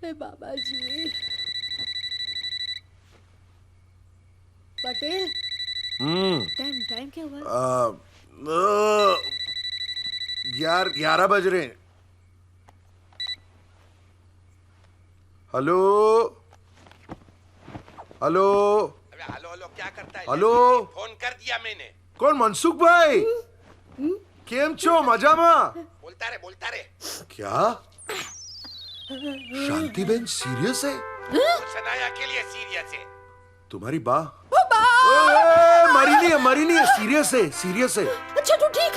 बाबा जी, पटेल, टाइम टाइम क्या हुआ? 11 बज रहे हैं। हेलो हेलो हेलो हेलो क्या करता है? हेलो, फोन कर दिया मैंने। कौन? मनसुख भाई, केम छो? मजामा? बोलता रे क्या शांति बहन सीरियस है? सनाया के लिए सीरियस है। तुम्हारी बा मरी नहीं है, सीरियस है। अच्छा तो ठीक,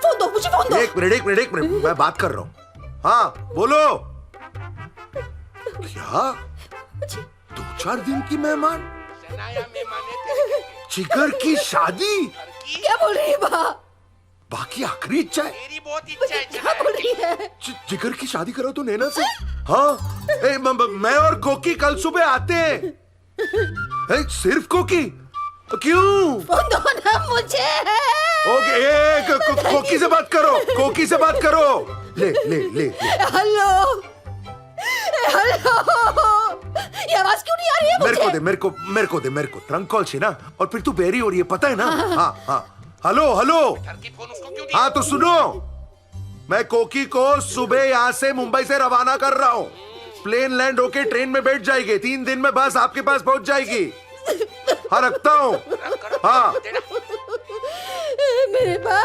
फोन दो मुझे, फोन दो। एक मिनट, मैं बात कर रहा हूँ। हाँ बोलो। क्या 2-4 दिन की मेहमान? सनाया मेहमान है। जिगर की शादी? क्या बोल रही है बा? बाकी आखिरी इच्छा है? मेरी बहुत इच्छा है। क्या बोल रही है? जिगर की शादी करो तो नैना से? हाँ, मैं और कोकी कल सुबह आते हैं। सिर्फ कोकी? क्यों? फोन दो ना मुझे। ओके, कोकी से बात करो। ले। हेलो, ये आवाज क्यों नहीं आ रही है मुझे? मेरे को ट्रंक कॉल से ना, और फिर तू बेरी हो रही है, पता है ना? हाँ। हेलो। फोन उसको क्यों दिया? हाँ तो सुनो, मैं कोकी को सुबह यहाँ से मुंबई से रवाना कर रहा हूँ। प्लेन लैंड होके ट्रेन में बैठ जाएगी, 3 दिन में बस आपके पास पहुंच जाएगी। हाँ रखता हूँ। हाँ मेरी बा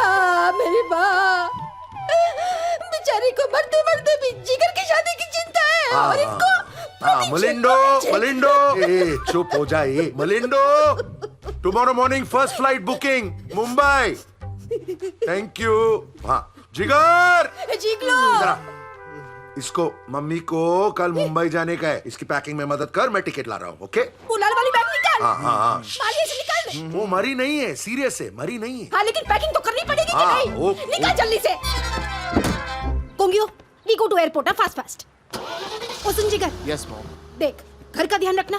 बेचारी को मरते भी जिगर की शादी की चिंता है। और इनको मलिंडो, चुप हो जाए मलिंडो। Tomorrow morning first flight booking Mumbai. Thank you. हाँ जिगर, जिगलो, इसको मम्मी को कल मुंबई जाने का है, इसकी पैकिंग में मदद कर, मैं टिकट ला रहा हूँ। ओके, वो लाल वाली बैग निकाल। हाँ। मालिए से निकाल दे। वो मरी नहीं है, सीरियस है, मरी नहीं है। हाँ लेकिन पैकिंग तो करनी पड़ेगी कि नहीं? निकाल जल्दी से। कोंगियो, we go to airport fast. ओ सुन जिगर, यस मॉम। देख, घर का ध्यान रखना,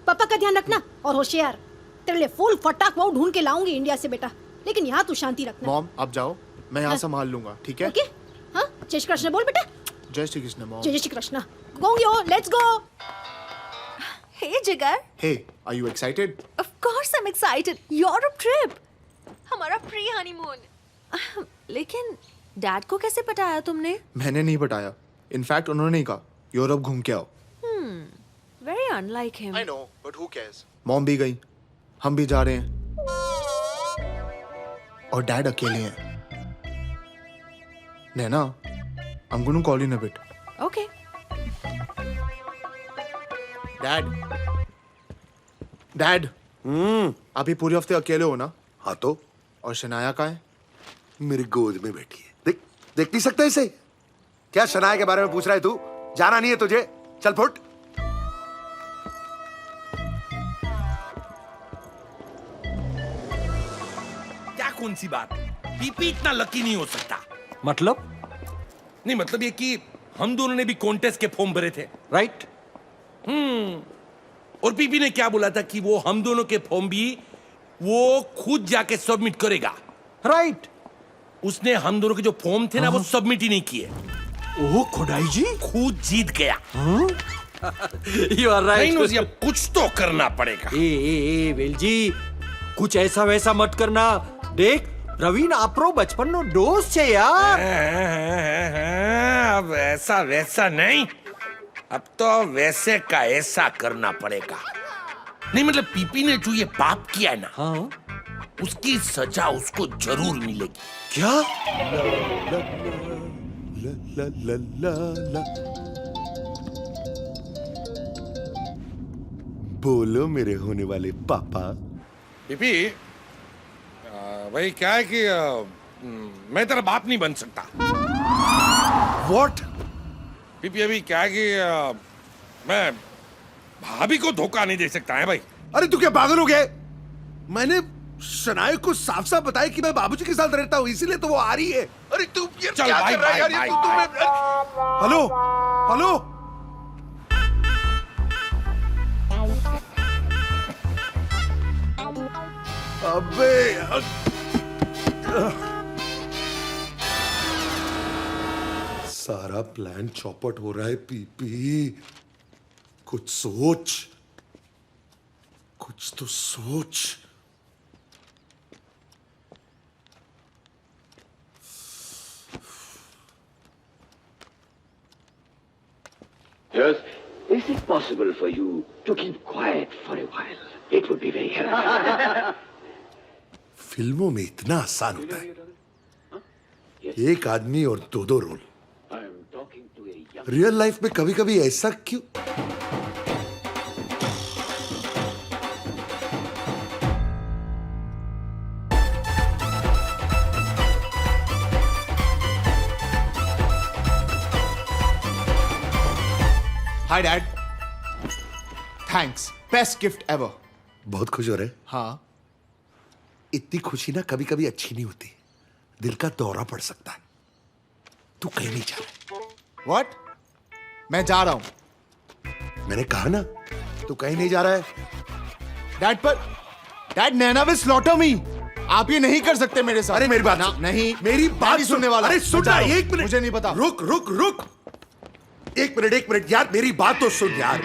पापा का ध्यान रखना, और होशियार, तेरे लिए फुल फटाक वो ढूंढ के लाऊंगी इंडिया से बेटा, लेकिन यहाँ तू शांति रखना। मॉम आप जाओ, मैं यहाँ संभाल लूंगा, ठीक है? ओके? हाँ, जय श्री कृष्ण बोल बेटा। जय श्री कृष्ण मॉम। जय श्री कृष्ण। गोंगियो, let's go. Hey Jigar, Hey, are you excited? of course I'm excited. Europe trip. हमारा प्री हनीमून। लेकिन डैड को कैसे पटाया तुमने? मैंने नहीं बताया, इनफैक्ट उन्होंने ही कहा यूरोप घूम के आओ। Very unlike him. I know, but who cares? Mom भी गई, हम भी जा रहे हैं, और डैड अकेले हैं। नैना, I'm going to call you in a bit. Okay. Dad, आप ही पूरे हफ्ते अकेले हो ना? हाँ तो? और शनाया कहाँ है? मेरी गोद में बैठी है। देख नहीं सकता इसे? क्या शनाया के बारे में पूछ रहा है तू? जाना नहीं है तुझे? चल फुट। क्या कौन सी बात? पीपी इतना लकी नहीं हो सकता। मतलब? नहीं मतलब ये कि हम दोनों ने भी कॉन्टेस्ट के फॉर्म भरे थे, राइट? और पीपी ने क्या बोला था कि वो हम दोनों के फॉर्म भी वो खुद जाके सबमिट करेगा। राइट। उसने हम दोनों के जो फॉर्म थे ना वो सबमिट ही नहीं किए। ओह खुदाई जी, खुद जीत गया। You are right. नहीं अब कुछ तो करना पड़ेगा। ए वेल जी, कुछ ऐसा वैसा मत करना। देख प्रवीण आपरो बचपन नो दोस्त छे यार। अब ऐसा वैसा नहीं, अब तो वैसे का ऐसा करना पड़ेगा। नहीं मतलब पीपी ने जो ये पाप किया है ना, हाँ, उसकी सजा उसको जरूर मिलेगी। क्या? बोलो मेरे होने वाले पापा। पीपी, भाई क्या है कि मैं तेरा बाप नहीं बन सकता। What? पीपी अभी क्या है कि मैं भाभी को धोखा नहीं दे सकता है भाई। अरे तू क्या पागल हो गया? मैंने शनाया को साफ साफ बताया कि मैं बाबूजी के साथ रहता हूँ, इसीलिए तो वो आ रही है। अरे तू ये चल क्या भाई, कर रहा है यार? भाई, ये तू हेलो हेलो अबे सारा प्लान चौपट हो रहा है पीपी। कुछ सोच, कुछ तो सोच। Yes. Is it possible for you to keep quiet for a while? It would be very helpful. फिल्मों में इतना आसान होता है, एक आदमी और दो दो role. I am talking to a young... real life में कभी कभी ऐसा क्यों? Hi dad, thanks, best gift ever. बहुत खुश हो रहे? हाँ। इतनी खुशी ना कभी कभी अच्छी नहीं होती, दिल का दौरा पड़ सकता है। तू कहीं नहीं जा रहा। व्हाट? मैं जा रहा हूं। मैंने कहा ना, तू कहीं नहीं जा रहा है। डैड पर डैड, नैना विल स्लॉटर मी। आप ये नहीं कर सकते मेरे साथ। अरे मेरी बात ना, सुन। नहीं, मेरी मैं बात नहीं सुनने वाला। अरे सुन ना, एक मिनट। मुझे नहीं पता। रुक रुक रुक, एक मिनट यार, मेरी बात तो सुन यार।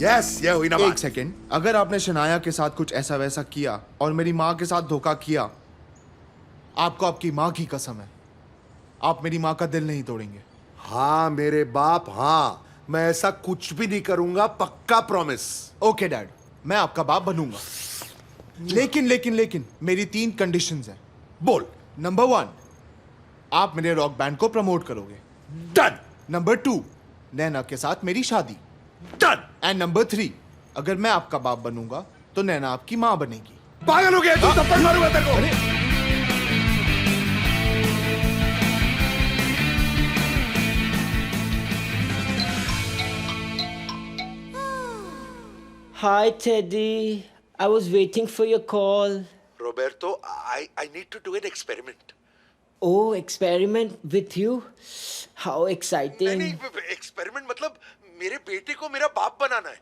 यस, ये हुई ना बात। एक सेकेंड, अगर आपने शनाया के साथ कुछ ऐसा वैसा किया और मेरी माँ के साथ धोखा किया, आपको आपकी माँ की कसम है, आप मेरी माँ का दिल नहीं तोड़ेंगे। हाँ मेरे बाप, हाँ, मैं ऐसा कुछ भी नहीं करूंगा, पक्का प्रॉमिस। ओके डैड, मैं आपका बाप बनूंगा, लेकिन मेरी 3 कंडीशंस हैं। बोल। नंबर 1, आप मेरे रॉक बैंड को प्रमोट करोगे। डन। नंबर 2, नैना के साथ मेरी शादी। डन। एंड नंबर 3, अगर मैं आपका बाप बनूंगा तो नैना आपकी माँ बनेगी। पागल हो गया तू? थप्पड़ मारूंगा तेरे को। Hi, Teddy. I was waiting for your call. Roberto, I need to do an experiment. Oh, experiment with you? How exciting. नहीं, एक्सपेरिमेंट मतलब मेरे बेटे को मेरा बाप बनाना है।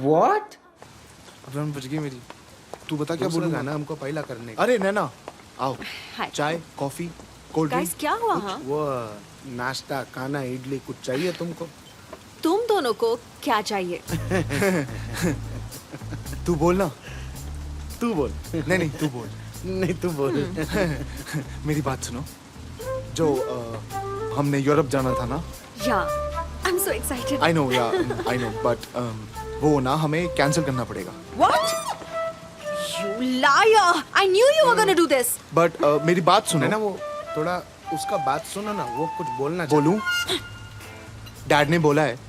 What? अब बच गई मेरी। तू बता क्या दूसरा बोलूंगा गाना हमको पहला करने का। अरे नैना, आओ। हाय। चाय, कॉफी, कोल्ड ड्रिंक। गाइस, क्या हुआ? हाँ, वो नाश्ता, खाना, इडली कुछ चाहिए तुमको? तुम दोनों को क्या चाहिए? तू बोल ना, तू बोल। नहीं तू बोल। नहीं तू बोल। मेरी बात सुनो, जो हमने यूरोप जाना था ना। Yeah, I'm so excited. I know, but वो ना हमें कैंसिल करना पड़ेगा। What? You liar! I knew you were gonna do this. But मेरी बात सुनो। है ना, वो थोड़ा उसका बात सुनो ना, वो कुछ बोलना बोलूं? डैड ने बोला है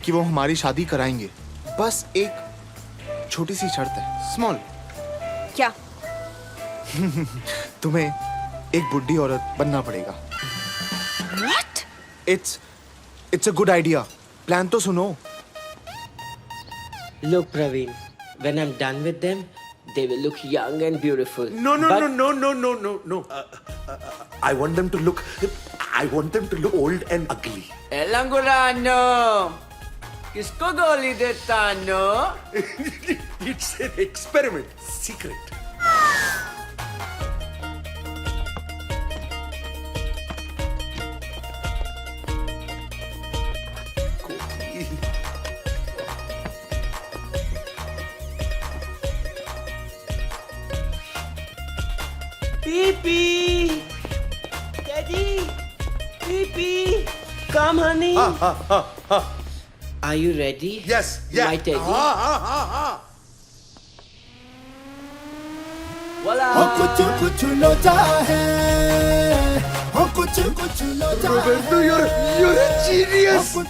कि वो हमारी शादी कराएंगे, बस एक छोटी सी शर्त है, स्मॉल। क्या? तुम्हें एक बुढ़ी औरत बनना पड़ेगा। What? It's a good idea. Plan तो सुनो। Look, Praveen, when I'm done with them, they will look young and beautiful. No. But- I want them to look old and ugly. Elangulano! किसको गोली देता no? It's an experiment, secret. Pee-pee! Daddy! Pee-pee! Come, honey. Are you ready? Yes, yeah. My Teddy. हाँ. Voila! कुछ कुछ लोचा है, Roberto, you're a genius. When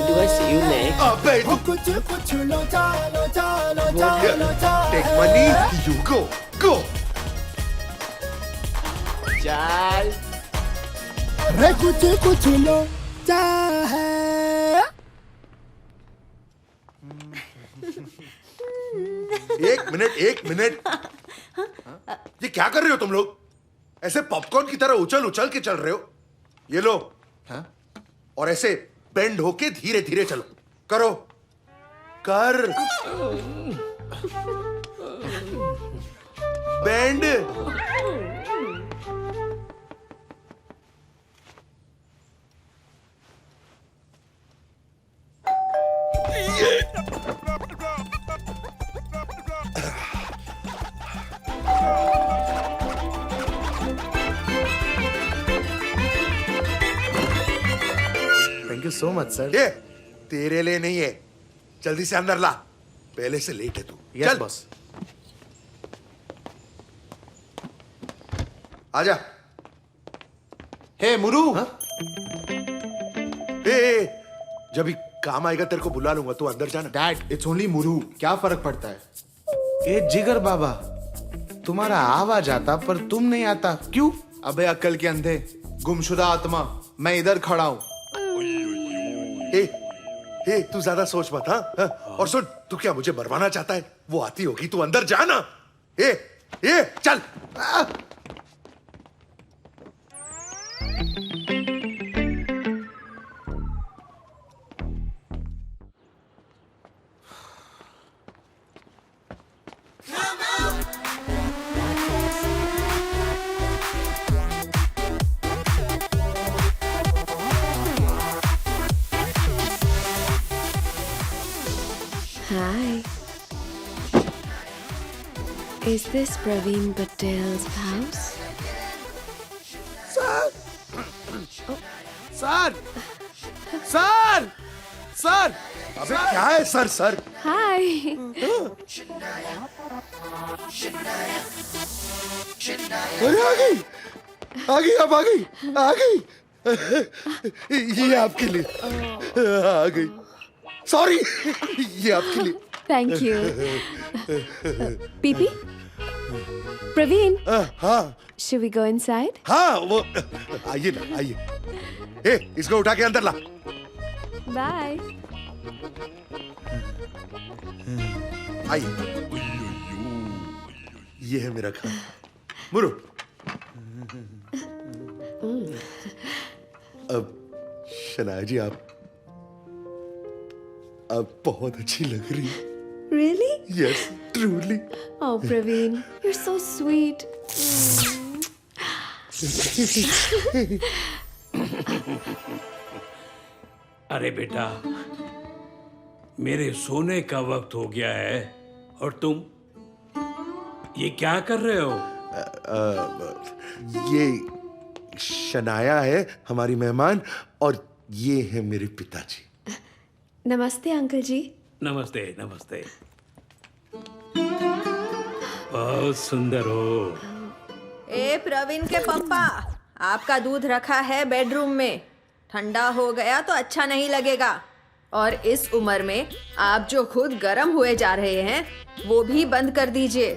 do I see you next? Take money, you go. चल रे कुछ लोचा है। एक मिनट ये क्या कर रहे हो तुम लोग? ऐसे पॉपकॉर्न की तरह उछल के चल रहे हो? ये लो। हाँ? और ऐसे बेंड होके धीरे धीरे चलो। करो कर bend. Thank you so much sir. ये तेरे लिए नहीं है, जल्दी से अंदर ला, पहले से लेट है तू। Yes boss. आजा। हे मुरू। ए, जब भी काम आएगा तेरे को बुला लूंगा, तू अंदर जाना। डैड इट्स ओनली मुरू, क्या फर्क पड़ता है? ए जिगर बाबा, तुम्हारा आवाज आता पर तुम नहीं आता, क्यों? अबे अक्ल के अंधे, गुमशुदा आत्मा, मैं इधर खड़ा हूं। ए, तू ज्यादा सोच मत। हाँ? और सुन, तू क्या मुझे मरवाना चाहता है? वो आती होगी, तू अंदर जाना। ए चल। Hi. Is this Praveen Patel's house? Sir sir sir sir अबे क्या है सर? Hi. अरे अब आ गई। ये आपके लिए आ गई। सॉरी, ये आपके लिए। Thank you. Pee-pee? Praveen? हाँ Should we go inside? हाँ, वो आइए ना, आइए। इसको उठा के अंदर ला। Bye. आइए। ये है मेरा खाना। मुरु। अब शनाया जी, आप बहुत अच्छी लग रही है। Really? Yes, truly. Oh, Praveen, you're so sweet. अरे बेटा, मेरे सोने का वक्त हो गया है और तुम ये क्या कर रहे हो? ये शनाया है हमारी मेहमान, और ये है मेरे पिताजी। नमस्ते अंकल जी। नमस्ते नमस्ते। बहुत सुंदर हो। ए प्रवीण के पापा, आपका दूध रखा है बेडरूम में, ठंडा हो गया तो अच्छा नहीं लगेगा। और इस उम्र में आप जो खुद गर्म हुए जा रहे हैं वो भी बंद कर दीजिए,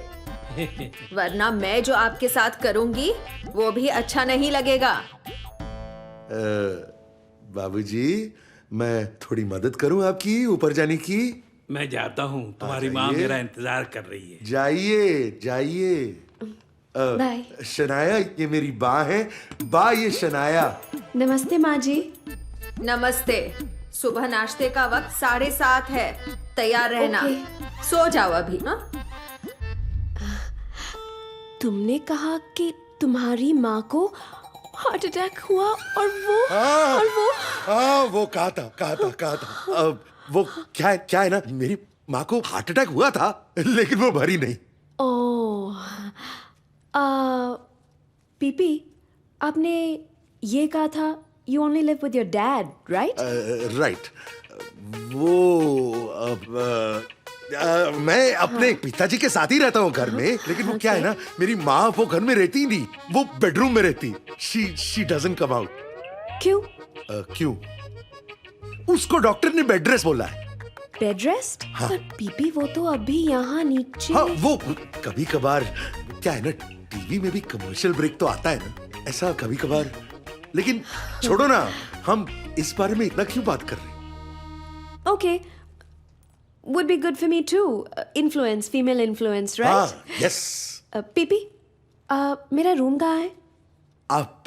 वरना मैं जो आपके साथ करूंगी वो भी अच्छा नहीं लगेगा। बाबूजी, मैं थोड़ी मदद करूं आपकी ऊपर जाने की? मैं जाता हूँ, तुम्हारी माँ मेरा इंतजार कर रही है। जाइए। बाय। शनाया, ये मेरी बा है। बा, ये शनाया। नमस्ते माँ जी। नमस्ते। सुबह नाश्ते का वक्त 7:30 है, तैयार रहना। सो जाओ अभी। ना तुमने कहा कि तुम्हारी माँ को हार्ट अटैक हुआ और वो कहा था। वो क्या है ना, मेरी माँ को हार्ट अटैक हुआ था, लेकिन वो भरी नहीं। ओह, पीपी, आपने ये कहा था you only live with your dad, right? Right. वो मैं अपने पिताजी के साथ ही रहता हूँ घर में, लेकिन वो क्या है ना, मेरी माँ वो घर में रहती ही नहीं, वो बेडरूम में रहती। She doesn't come out. क्यों? क्यों? उसको डॉक्टर ने बेड रेस्ट बोला है। Bed rest? हाँ। पर पीपी वो तो अभी यहाँ नीचे। हाँ, वो कभी कभार क्या है ना, टीवी में भी कमर्शियल ब्रेक तो आता है ना, ऐसा कभी कभार। लेकिन छोड़ो ना, हम इस बारे में इतना क्यों बात कर रहे हैं? Okay. Would be good for me too. Influence, female influence, right? हाँ, yes. पीपी, मेरा रूम कहाँ है? आप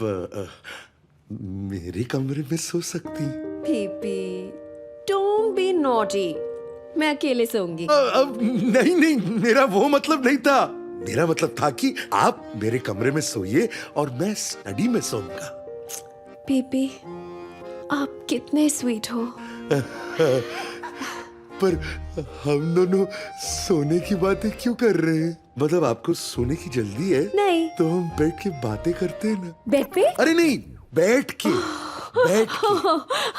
मेरे कमरे में सो सकती। PP, don't be naughty. मैं अकेले सोऊंगी। नहीं नहीं, मेरा वो मतलब नहीं था। मेरा मतलब था कि आप मेरे कमरे में सोइए और मैं स्टडी में सोऊंगा। पीपी, आप कितने स्वीट हो। पर हम दोनों सोने की बातें क्यों कर रहे हैं? मतलब आपको सोने की जल्दी है? नहीं। तो हम बैठ के बातें करते हैं ना। बेड पे? अरे नहीं, बैठ के। बैठ के।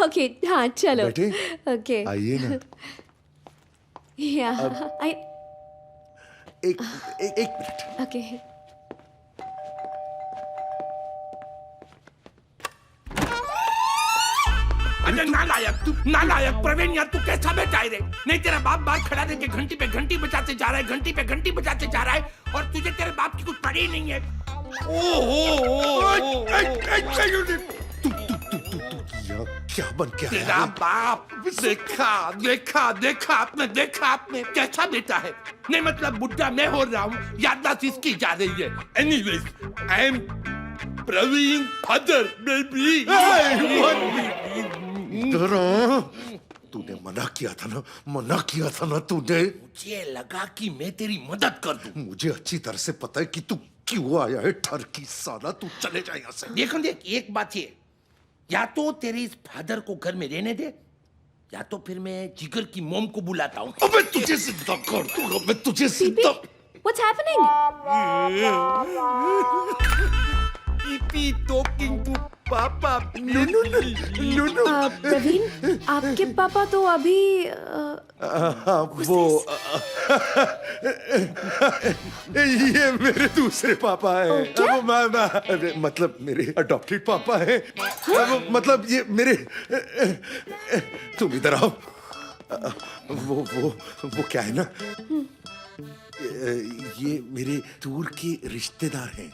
ओके, हाँ चलो। बैठे? ओके। आइए ना। या, एक मिनट। ओके। अरे नालायक प्रवीण, यार तू कैसा बेटा है रे? नहीं, तेरा बाप बाहर खड़ा रह के घंटी पे घंटी बजाते जा रहा है, घंटी पे घंटी बजाते जा रहा है, और तुझे तेरे बाप की कुछ पड़ी नहीं है। तू क्या बन के आया? तेरा बाप देखा आपने कैसा बेटा है? नहीं मतलब बुढ़ा मैं हो रहा हूँ, याददाश्त इसकी जा रही है। Anyways, I am Praveen father baby. तूने मना किया था ना तूने। मुझे लगा कि मैं तेरी मदद कर दूं। मुझे अच्छी तरह से पता है कि तू क्यों आया है ठरकी साला। तू चले जा यहाँ से। देख एक बात ये, या तो तेरे इस फादर को घर में रहने दे, या तो फिर मैं जिगर की मोम को बुलाता हूँ। अबे तुझे जिंदा कर दूंगा मैं, तुझे जिंदा। What's happening? PP talking to papa. No. Praveen, आपके पापा तो अभी वो ये मेरे दूसरे पापा है। वो मतलब मेरे अडॉप्टेड पापा है। मतलब ये मेरे। तुम इधर आओ। वो क्या है ना, ये मेरे दूर के रिश्तेदार हैं,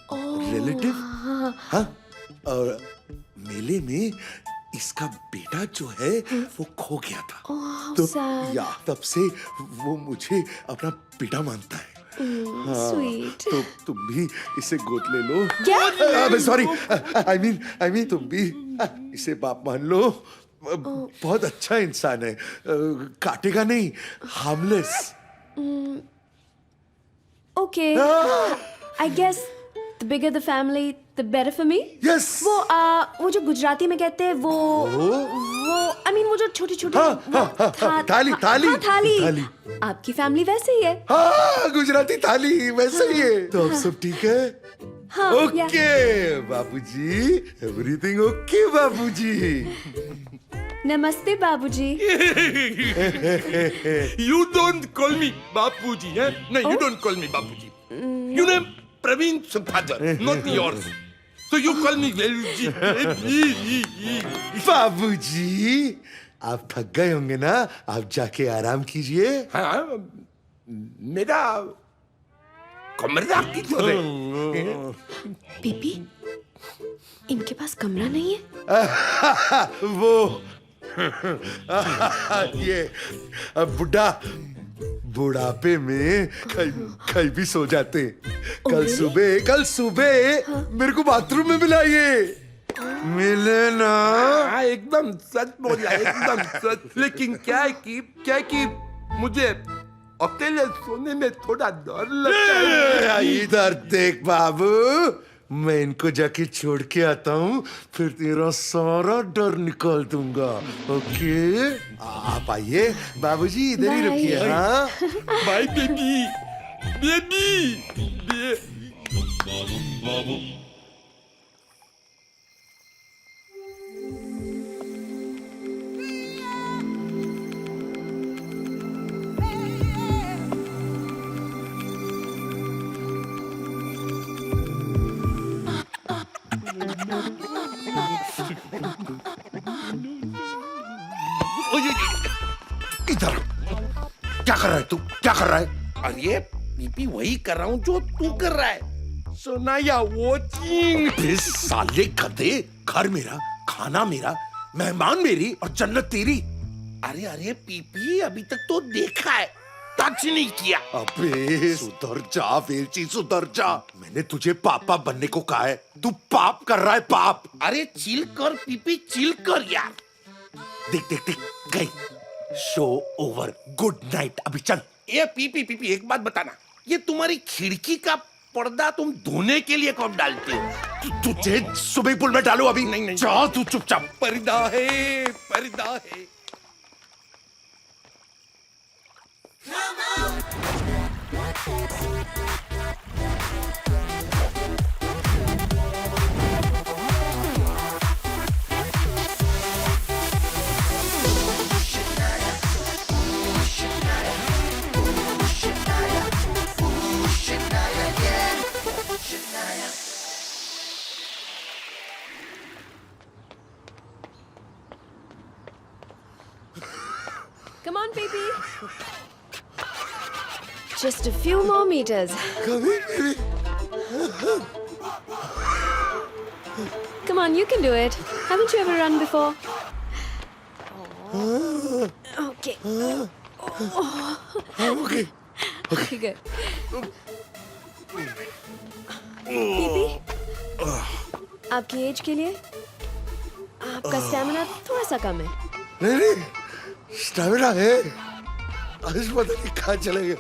रिलेटिव। हाँ, और मेले में इसका बेटा जो है वो खो गया था। तो तब से वो मुझे अपना बेटा मानता है। स्वीट। तो तुम भी इसे गोद ले लो। क्या? सॉरी, आई मीन तुम भी इसे बाप मान लो। बहुत अच्छा इंसान है, काटेगा नहीं, harmless. Okay. I guess the bigger the family, the better for me. Yes. वो जो गुजराती में कहते हैं वो I mean वो जो छोटी-छोटी थाली। आपकी फैमिली वैसे ही है। हाँ, गुजराती थाली वैसे ही है। तो अब सब ठीक है? हाँ, ओके बाबूजी, एवरीथिंग ओके बाबूजी। नमस्ते बाबूजी। You don't call me बापूजी, है? नहीं, you don't call me Bapuji. You name Praveen's father, not yours. So you call me बाबूजी. बाबूजी, आप थक गए होंगे ना, आप जाके आराम कीजिए। हाँ, मेरा कमरा किधर है? पीपी, इनके पास कमरा नहीं है? वो ये बुढ़ापे में कहीं भी सो जाते। कल सुबह मेरे को बाथरूम में मिलाइए। मिले ना? एकदम सच बोला, एकदम सच। लेकिन क्या है कि मुझे अकेले सोने में थोड़ा डर लगता है। इधर देख बाबू, मैं इनको जाके छोड़ के आता हूँ, फिर तेरा सारा डर निकाल दूंगा। ओके, आप आइए बाबूजी, इधर ही रुकिए। हाँ, बाय बेबी। बाबू। इधर क्या कर रहा है तू? क्या कर रहा है? अरे पीपी वही कर रहा हूँ जो तू कर रहा है। सोनाया वॉचिंग। बे साले गधे, घर मेरा, खाना मेरा, मेहमान मेरी और जन्नत तेरी। अरे अरे पीपी अभी तक तो देखा है, टच नहीं किया। अबे सुधर जा वेलची, सुधर जा। मैंने तुझे पापा बनने को कहा है, तू पाप कर रहा है, पाप। अरे चिल कर पीपी, चिल कर यार। देख देख देख गई। शो ओवर, गुड नाइट, अभी चल। ये पीपी एक बात बताना, ये तुम्हारी खिड़की का पर्दा तुम धोने के लिए कब डालते हो? तुझे स्विमिंग पूल में डालो अभी। नहीं जा तू चुपचाप। पर्दा है, पर्दा है। Come on, baby. Just a few more meters. Come on, you can do it. Haven't you ever run before? Okay. Okay. Okay, good. PP, आपकी एज के लिए आपका स्टैमिना थोड़ा सा कम है। नहीं, स्टैमिना है। आज पता नहीं कहाँ चले गए।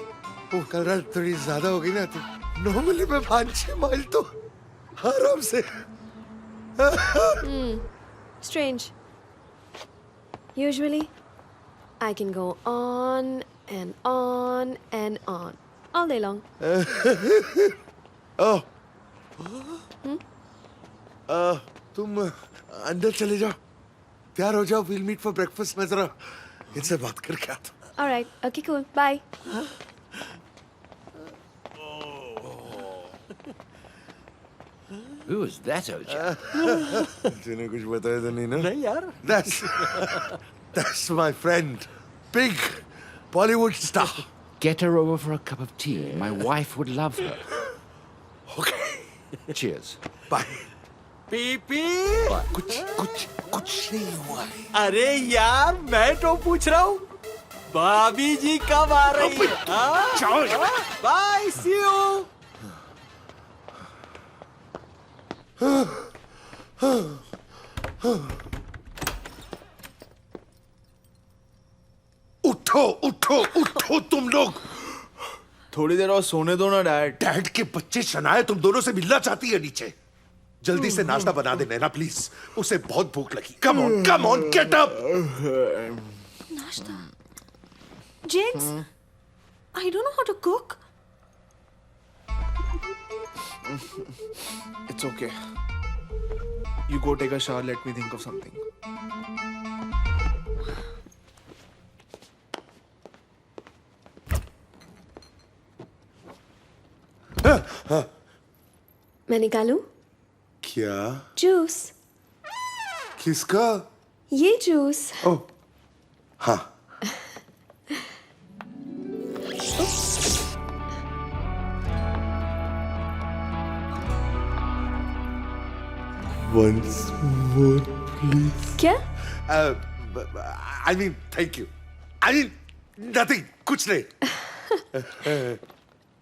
वो कल रात थोड़ी ज्यादा हो गई ना, तो नॉर्मली मैं 5-6 माइल तो आराम से। Strange. Usually, I can go on and on and on all day long. ओह, तुम अंदर चले जाओ, तैयार हो जाओ, we'll meet for breakfast। मैं जरा इनसे बात करके आता हूँ। All right. Okay, cool. Bye. Who is that, Oja? तूने कुछ बताया तो नहीं ना? नहीं यार। That's my friend, big Bollywood star. Get her over for a cup of tea. My wife would love her. Okay. Cheers. Bye. PP. कुछ नहीं हुआ है। अरे यार मैं तो पूछ रहा हूँ, भाभी जी कब आ रही है? Bye, see you. उठो उठो उठो तुम लोग। थोड़ी देर और सोने दो ना डैड। डैड के बच्चे शनाया तुम दोनों से मिलना चाहती है नीचे। जल्दी से नाश्ता बना दे नैना प्लीज, उसे बहुत भूख लगी। Come on get up. नाश्ता? Jinx, I don't know how to cook. It's okay. You go take a shower. Let me think of something. मैं निकालूं? क्या? जूस। किसका? ये जूस। ओह, हाँ। Once more, please. क्या? I mean, thank you. I mean, nothing. कुछ नहीं।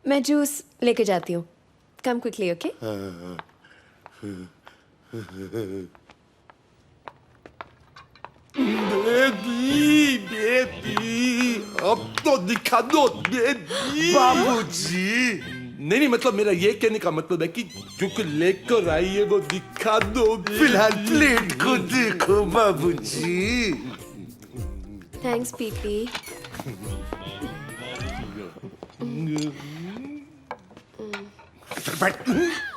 मैं जूस लेके जाती हूँ। Come quickly, okay? बेबी, अब तो दिखा दो बेबी। बाबूजी। नहीं मतलब मेरा ये कहने का मतलब है कि जो कुछ लेकर आई है वो दिखा दो। फिलहाल प्लेट को देखो बाबूजी। Thanks, PP.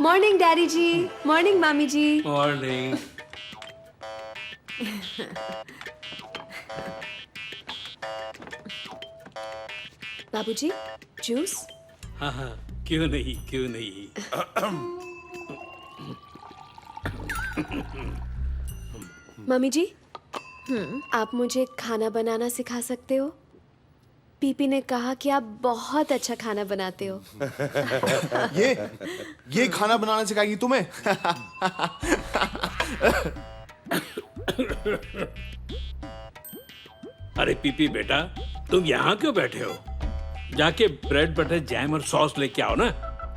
मॉर्निंग डैडी जी, मॉर्निंग मामी जी। मॉर्निंग। बाबूजी, जूस? हाँ हाँ, क्यों नहीं, क्यों नहीं। मम्मी जी, आप मुझे खाना बनाना सिखा सकते हो? पीपी ने कहा कि आप बहुत अच्छा खाना बनाते हो। ये खाना बनाना सिखाएगी तुम्हें? अरे पीपी बेटा, तुम यहाँ क्यों बैठे हो? जाके ब्रेड बटर जैम और सॉस लेके आओ ना।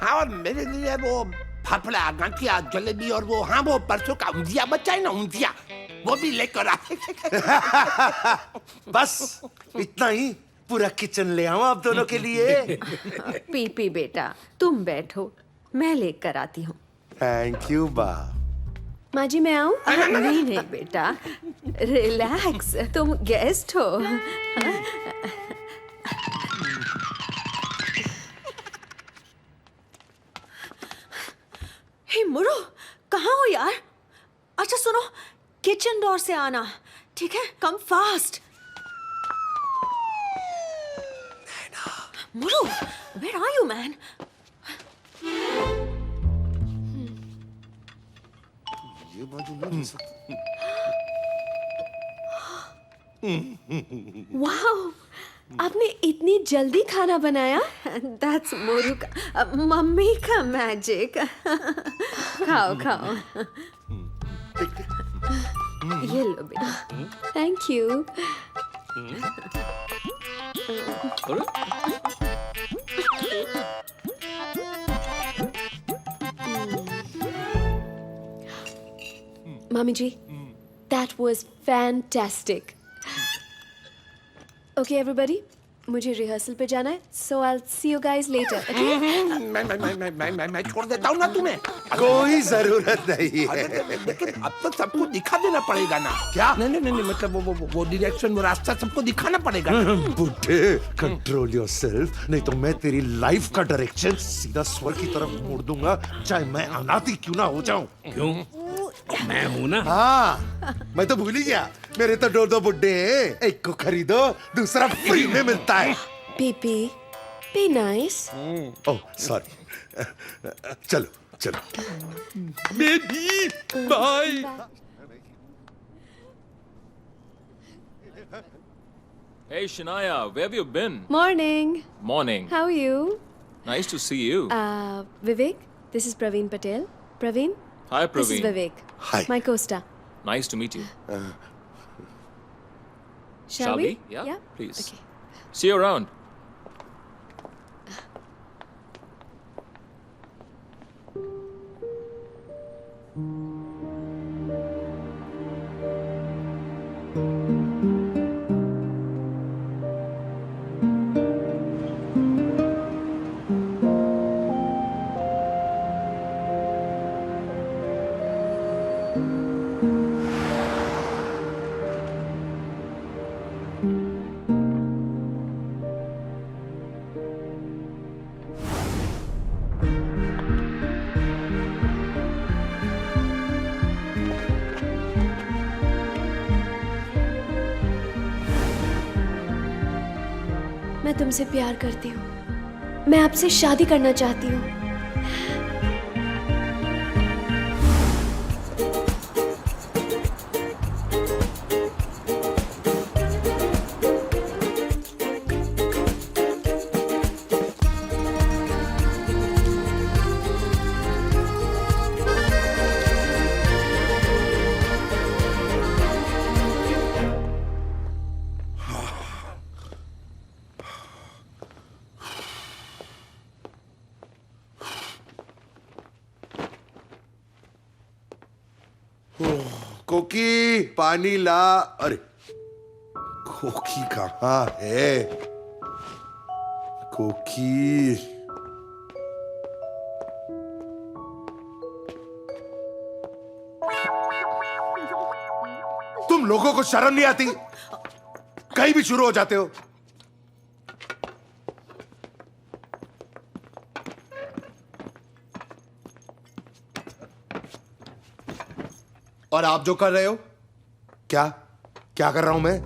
हाँ, और मेरे लिए वो फाफड़ा, गांठिया, जलेबी और वो वो परसों का ऊंधिया बचा है ना, ऊंधिया, वो भी लेकर आ। बस इतना ही? पूरा किचन ले आऊं आप दोनों के लिए? पीपी बेटा, तुम बैठो, मैं लेकर आती हूँ। थैंक यू बा। माँ जी मैं आऊँ? नहीं नहीं बेटा, रिलैक्स, तुम गेस्ट हो। हे मुरो, कहाँ हो यार? अच्छा सुनो, किचन डोर से आना, ठीक है? Come fast. Muru, where are you, man? ये बाजू नहीं वाओ, आपने इतनी जल्दी खाना बनाया? That's मोरू का, मम्मी का मैजिक। खाओ खाओ। ये लो बेटा। Thank you. Mommy ji, that was fantastic. Okay, everybody, मुझे रिहर्सल पे जाना है, so I'll see you guys later. Okay? मैं छोड़ देता हूँ ना तुम्हें। कोई जरूरत नहीं है। लेकिन अब तो सबको दिखा देना पड़ेगा ना। क्या? नहीं, मतलब वो डायरेक्शन, वो रास्ता सबको दिखाना पड़ेगा ना। बुड्ढे, कंट्रोल योरसेल्फ, नहीं तो मैं तेरी लाइफ का डायरेक्शन सीधा स्वर्ग की तरफ मोड़ दूंगा, चाहे मैं अनाथी क्यों ना हो जाऊं। क्यों? मैं हूं ना। हाँ, मैं तो भूल ही गया, मेरे तो दो बुड्ढे हैं, एक को खरीदो दूसरा फ्री में मिलता है। Pee, be nice. Oh sorry, चलो baby bye. Hey Shania, where have you been? Morning. Morning. How are you? Nice to see you. Vivek, this is Praveen Patel. Praveen? Hi This is Praveen. Vivek. Hi. My co-star. Nice to meet you. Shall we? Yeah? Yeah? Please. Okay. See you around. मैं तुमसे प्यार करती हूँ, मैं आपसे शादी करना चाहती हूँ। कोकी पानी ला। अरे कोकी कहाँ है? कोकी तुम लोगों को शर्म नहीं आती? कहीं भी शुरू हो जाते हो। और आप जो कर रहे हो? क्या क्या कर रहा हूं मैं?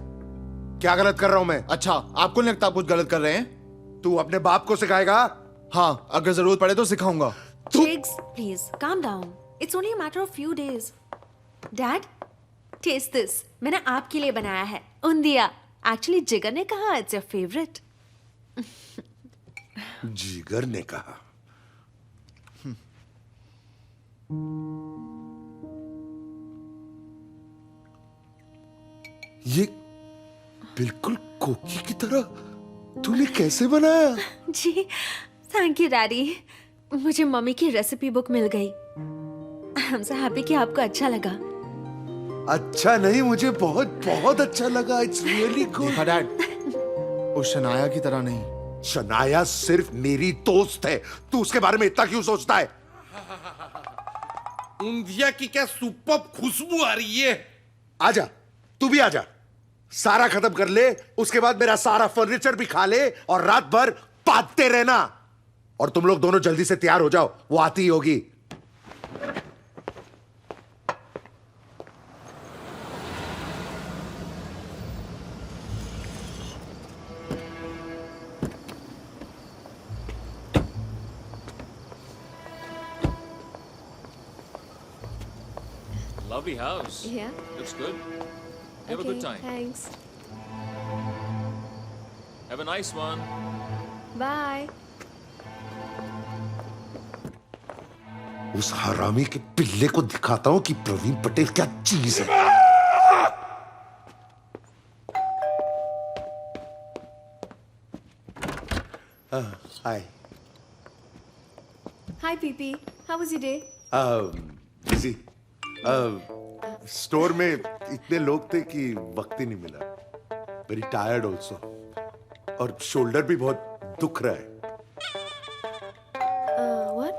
क्या गलत कर रहा हूं मैं? अच्छा, आपको नहीं लगता आप कुछ गलत कर रहे हैं? तू अपने बाप को सिखाएगा? हाँ, अगर जरूरत पड़े तो सिखाऊंगा। Jigs, please, calm down. It's only a matter of few days. Dad, taste this, मैंने आपके लिए बनाया है उंदिया। एक्चुअली जिगर ने कहा इट्स योर फेवरेट। जिगर ने कहा। ये बिल्कुल कोकी की तरह तूने कैसे बनाया? जी थैंक यू डैडी, मुझे मम्मी की रेसिपी बुक मिल गई। आई एम सो हैप्पी कि आपको अच्छा लगा। अच्छा नहीं, मुझे बहुत बहुत अच्छा लगा। It's really good. देखा डैड, उस शनाया की तरह नहीं। शनाया सिर्फ मेरी दोस्त है, तू उसके बारे में इतना क्यों सोचता है? ऊंधिया की क्या सुपर खुशबू आ रही है। आजा, तू भी आजा। सारा खत्म कर ले, उसके बाद मेरा सारा फर्नीचर भी खा ले और रात भर पाते रहना। और तुम लोग दोनों जल्दी से तैयार हो जाओ, वो आती ही होगी। Lovely house. Yeah. Looks good. Have a good time. Thanks. Have a nice one. Bye. उस हरामी के पिल्ले को दिखाता हूं कि प्रवीण पटेल क्या चीज है। हाय। Hi, PP. How was your day? Busy. Store में इतने लोग थे कि वक्त ही नहीं मिला। वेरी टायर्ड ऑल्सो, और शोल्डर भी बहुत दुख रहा है। What?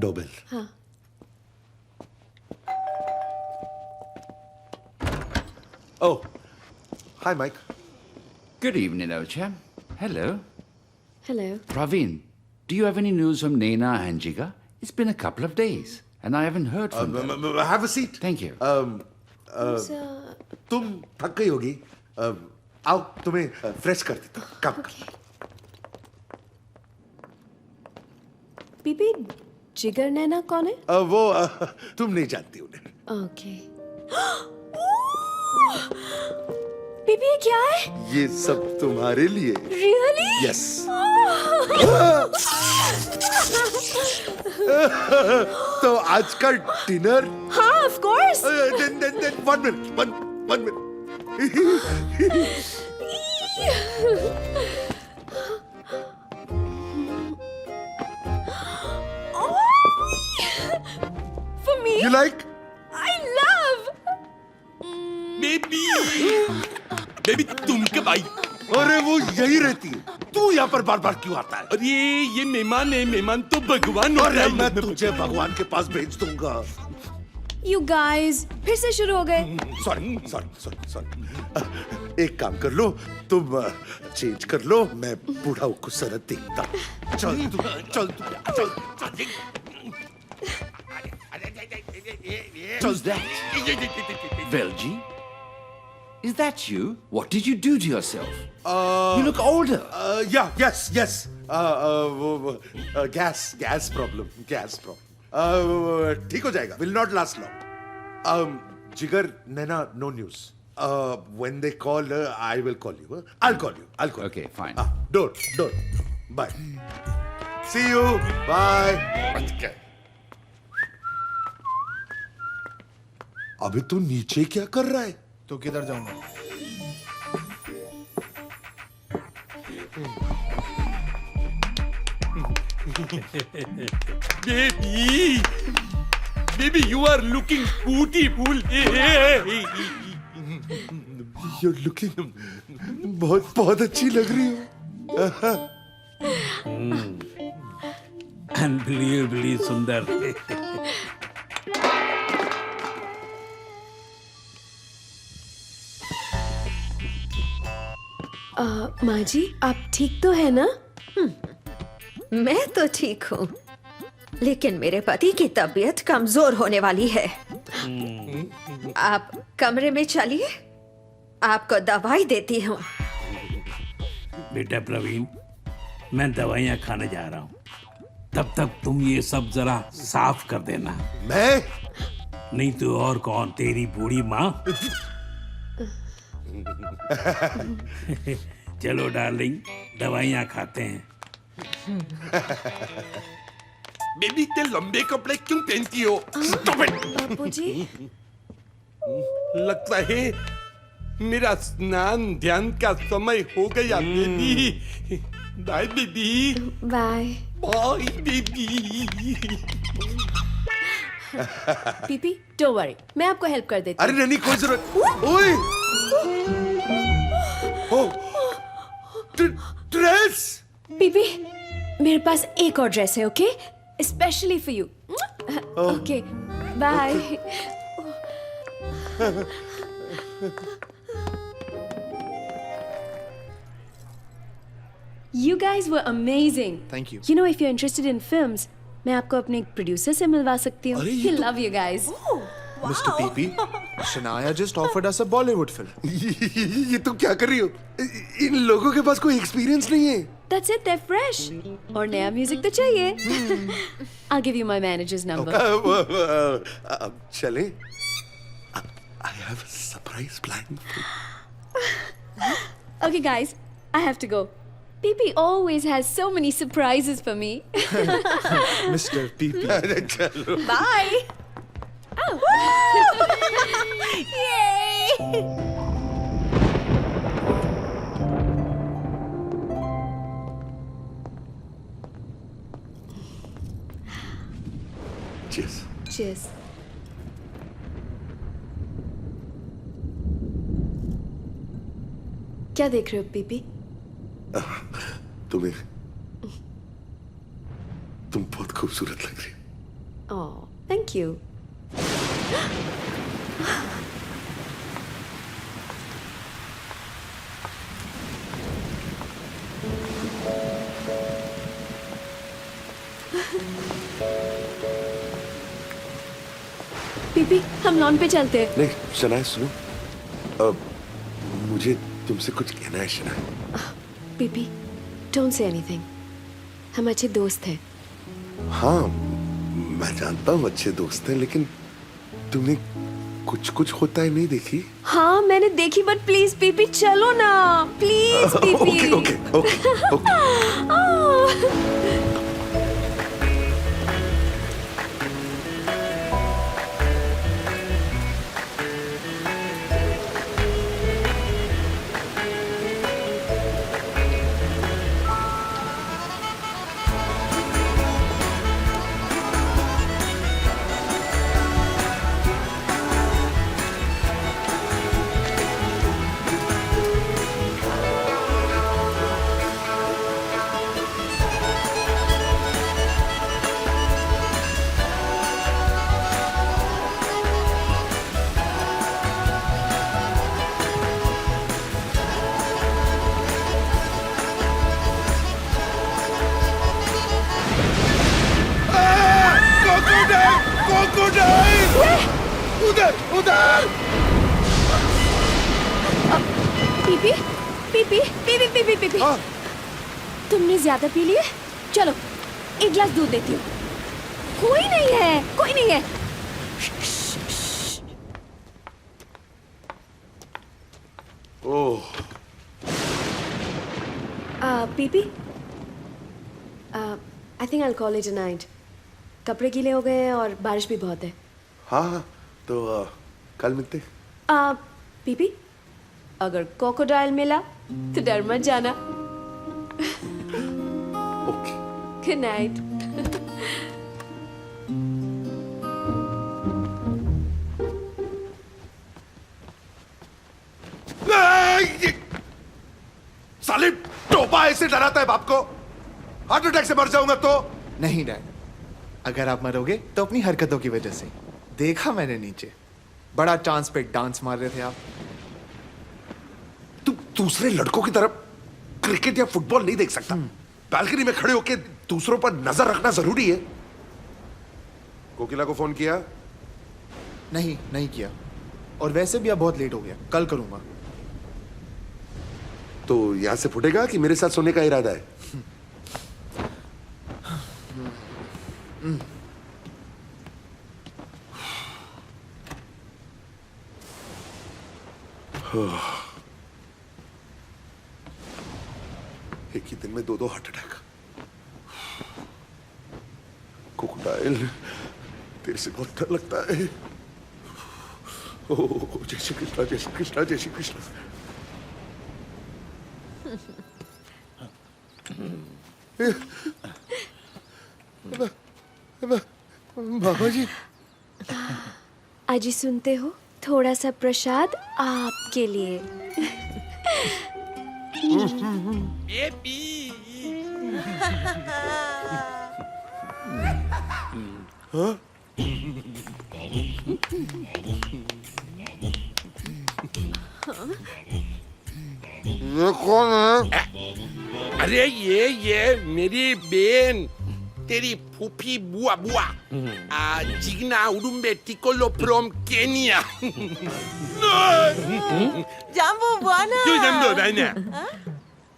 डोबेल। हाँ. Oh, hi, Mike. Good evening, Ocha. Hello. Hello. Praveen, do you have any news from Naina and Jiga? It's been a couple of days, and I haven't heard from them. Have a seat. Thank you. तुम थक गई होगी। आओ, तुम्हें fresh कर देता हूँ। काम कर। PP, जिगर नैना कौन है? वो तुम नहीं जानती उन्हें। Okay. PP, ये क्या है? ये सब तुम्हारे लिए। Really? Yes. तो आज का डिनर? हाँ, of course. Then 1 minute. 1 minute. For me? You like? I love. Baby तुम कब आई? अरे वो यही रहती है। तू यहाँ पर बार बार क्यों आता है? अरे ये मेहमान है, मेहमान तो भगवान होता अरे है। मैं तुझे भगवान के पास भेज दूंगा। You guys, फिर से शुरू हो गए। सॉरी। एक काम कर लो, तुम चेंज कर लो, मैं बूढ़ा खूबसूरत दिखता। चल। Who's that? Velji? Is that you? What did you do to yourself? You look older. Yes. Gas problem. ठीक हो जाएगा. Will not last long. Jigar, Naina, no news. When they call, I will call you. I'll call you. Okay, fine. Don't. Bye. See you. Bye. अबे तू नीचे क्या कर रहा है? तो किधर जाऊंगा? Baby, you are looking beautiful. You're looking बहुत अच्छी लग रही हो। Unbelievably सुंदर। माँ जी, आप ठीक तो है ना? मैं तो ठीक हूँ, लेकिन मेरे पति की तबीयत कमजोर होने वाली है। आप कमरे में चलिए, आपको दवाई देती हूँ। बेटा प्रवीण, मैं दवाइयाँ खाने जा रहा हूँ। तब तक तुम ये सब जरा साफ कर देना। मैं नहीं तो और कौन, तेरी बूढ़ी माँ। चलो डार्लिंग, दवाइयाँ खाते हैं। बेबी इतने लंबे कपड़े क्यों पहनती हो? Stop it! बापूजी। लगता है मेरा स्नान ध्यान का समय हो गया baby. Bye baby. Bye. Bye baby. PP don't worry, मैं आपको हेल्प कर देती अरे नहीं कोई जरूरत। ओए ओ ड्रेस। पीपी मेरे पास एक और ड्रेस है, okay, specially for you. Okay bye. You guys were amazing. Thank you. You know, if you're interested in films, मैं आपको अपने एक प्रोड्यूसर से मिलवा सकती हूँ। He'll love you guys. Mr. PP, Shania just offered us a Bollywood film. ये तुम क्या कर रही हो? इन लोगों के पास कोई एक्सपीरियंस नहीं है। That's it, they're fresh. और नया म्यूजिक तो चाहिए। I'll give you my manager's number. अब चलें? I have a surprise plan. Okay, guys, I have to go. PP always has so many surprises for me. Mr. PP. चलो। Bye. Oh. Yay! Cheers. Cheers. क्या देख रहे हो PP? तुम बहुत खूबसूरत लग रही हो। Oh, thank you. पीपी हम लॉन पे चलते हैं। नहीं शनाया सुनो, मुझे तुमसे कुछ कहना है Shanaya. PP don't say anything, हम अच्छे दोस्त हैं। हाँ मैं जानता हूँ अच्छे दोस्त हैं, लेकिन तुमने कुछ कुछ होता है नहीं देखी? हाँ मैंने देखी, बट प्लीज पीपी चलो ना, please PP. Okay okay okay. उधर उधर। PP PP PP PP PP तुमने ज्यादा पी लिया, चलो एक गिलास दूध देती हूँ। कोई नहीं है, कोई नहीं है। Oh PP I think I will call it a night. कपड़े गीले हो गए हैं और बारिश भी बहुत है। हाँ हाँ तो कल मिलते। पीपी अगर क्रोकोडाइल मिला तो डर मत जाना। Okay good night. साले टोपा ऐसे डराता है बाप को, हार्ट अटैक से मर जाऊंगा तो। नहीं डैड, अगर आप मरोगे तो अपनी हरकतों की वजह से। देखा मैंने नीचे, बड़ा चांस पे डांस मार रहे थे आप। तू दूसरे लड़कों की तरफ क्रिकेट या फुटबॉल नहीं देख सकता। बालकनी में खड़े होकर दूसरों पर नजर रखना जरूरी है। कोकिला को फोन किया? नहीं नहीं किया, और वैसे भी अब बहुत लेट हो गया, कल करूंगा। तो यहां से फुटेगा कि मेरे साथ सोने का इरादा है? एक ही दिन में 2 हार्ट अटैक। क्रोकोडाइल, तेरे से बहुत डर लगता है। ओह, जय श्री कृष्णा, जय श्री कृष्णा, जय श्री कृष्णा। बाबा जी, अजी सुनते हो, थोड़ा सा प्रसाद आपके लिए। हाँ? ये कौन है? अरे ये मेरी बहन, तेरी फूफी बुआ बुआ, जिग्ना उडुम्बे टिकोलो फ्रॉम केनिया। जाम्बो बुआना। क्यों जम्बो बहना?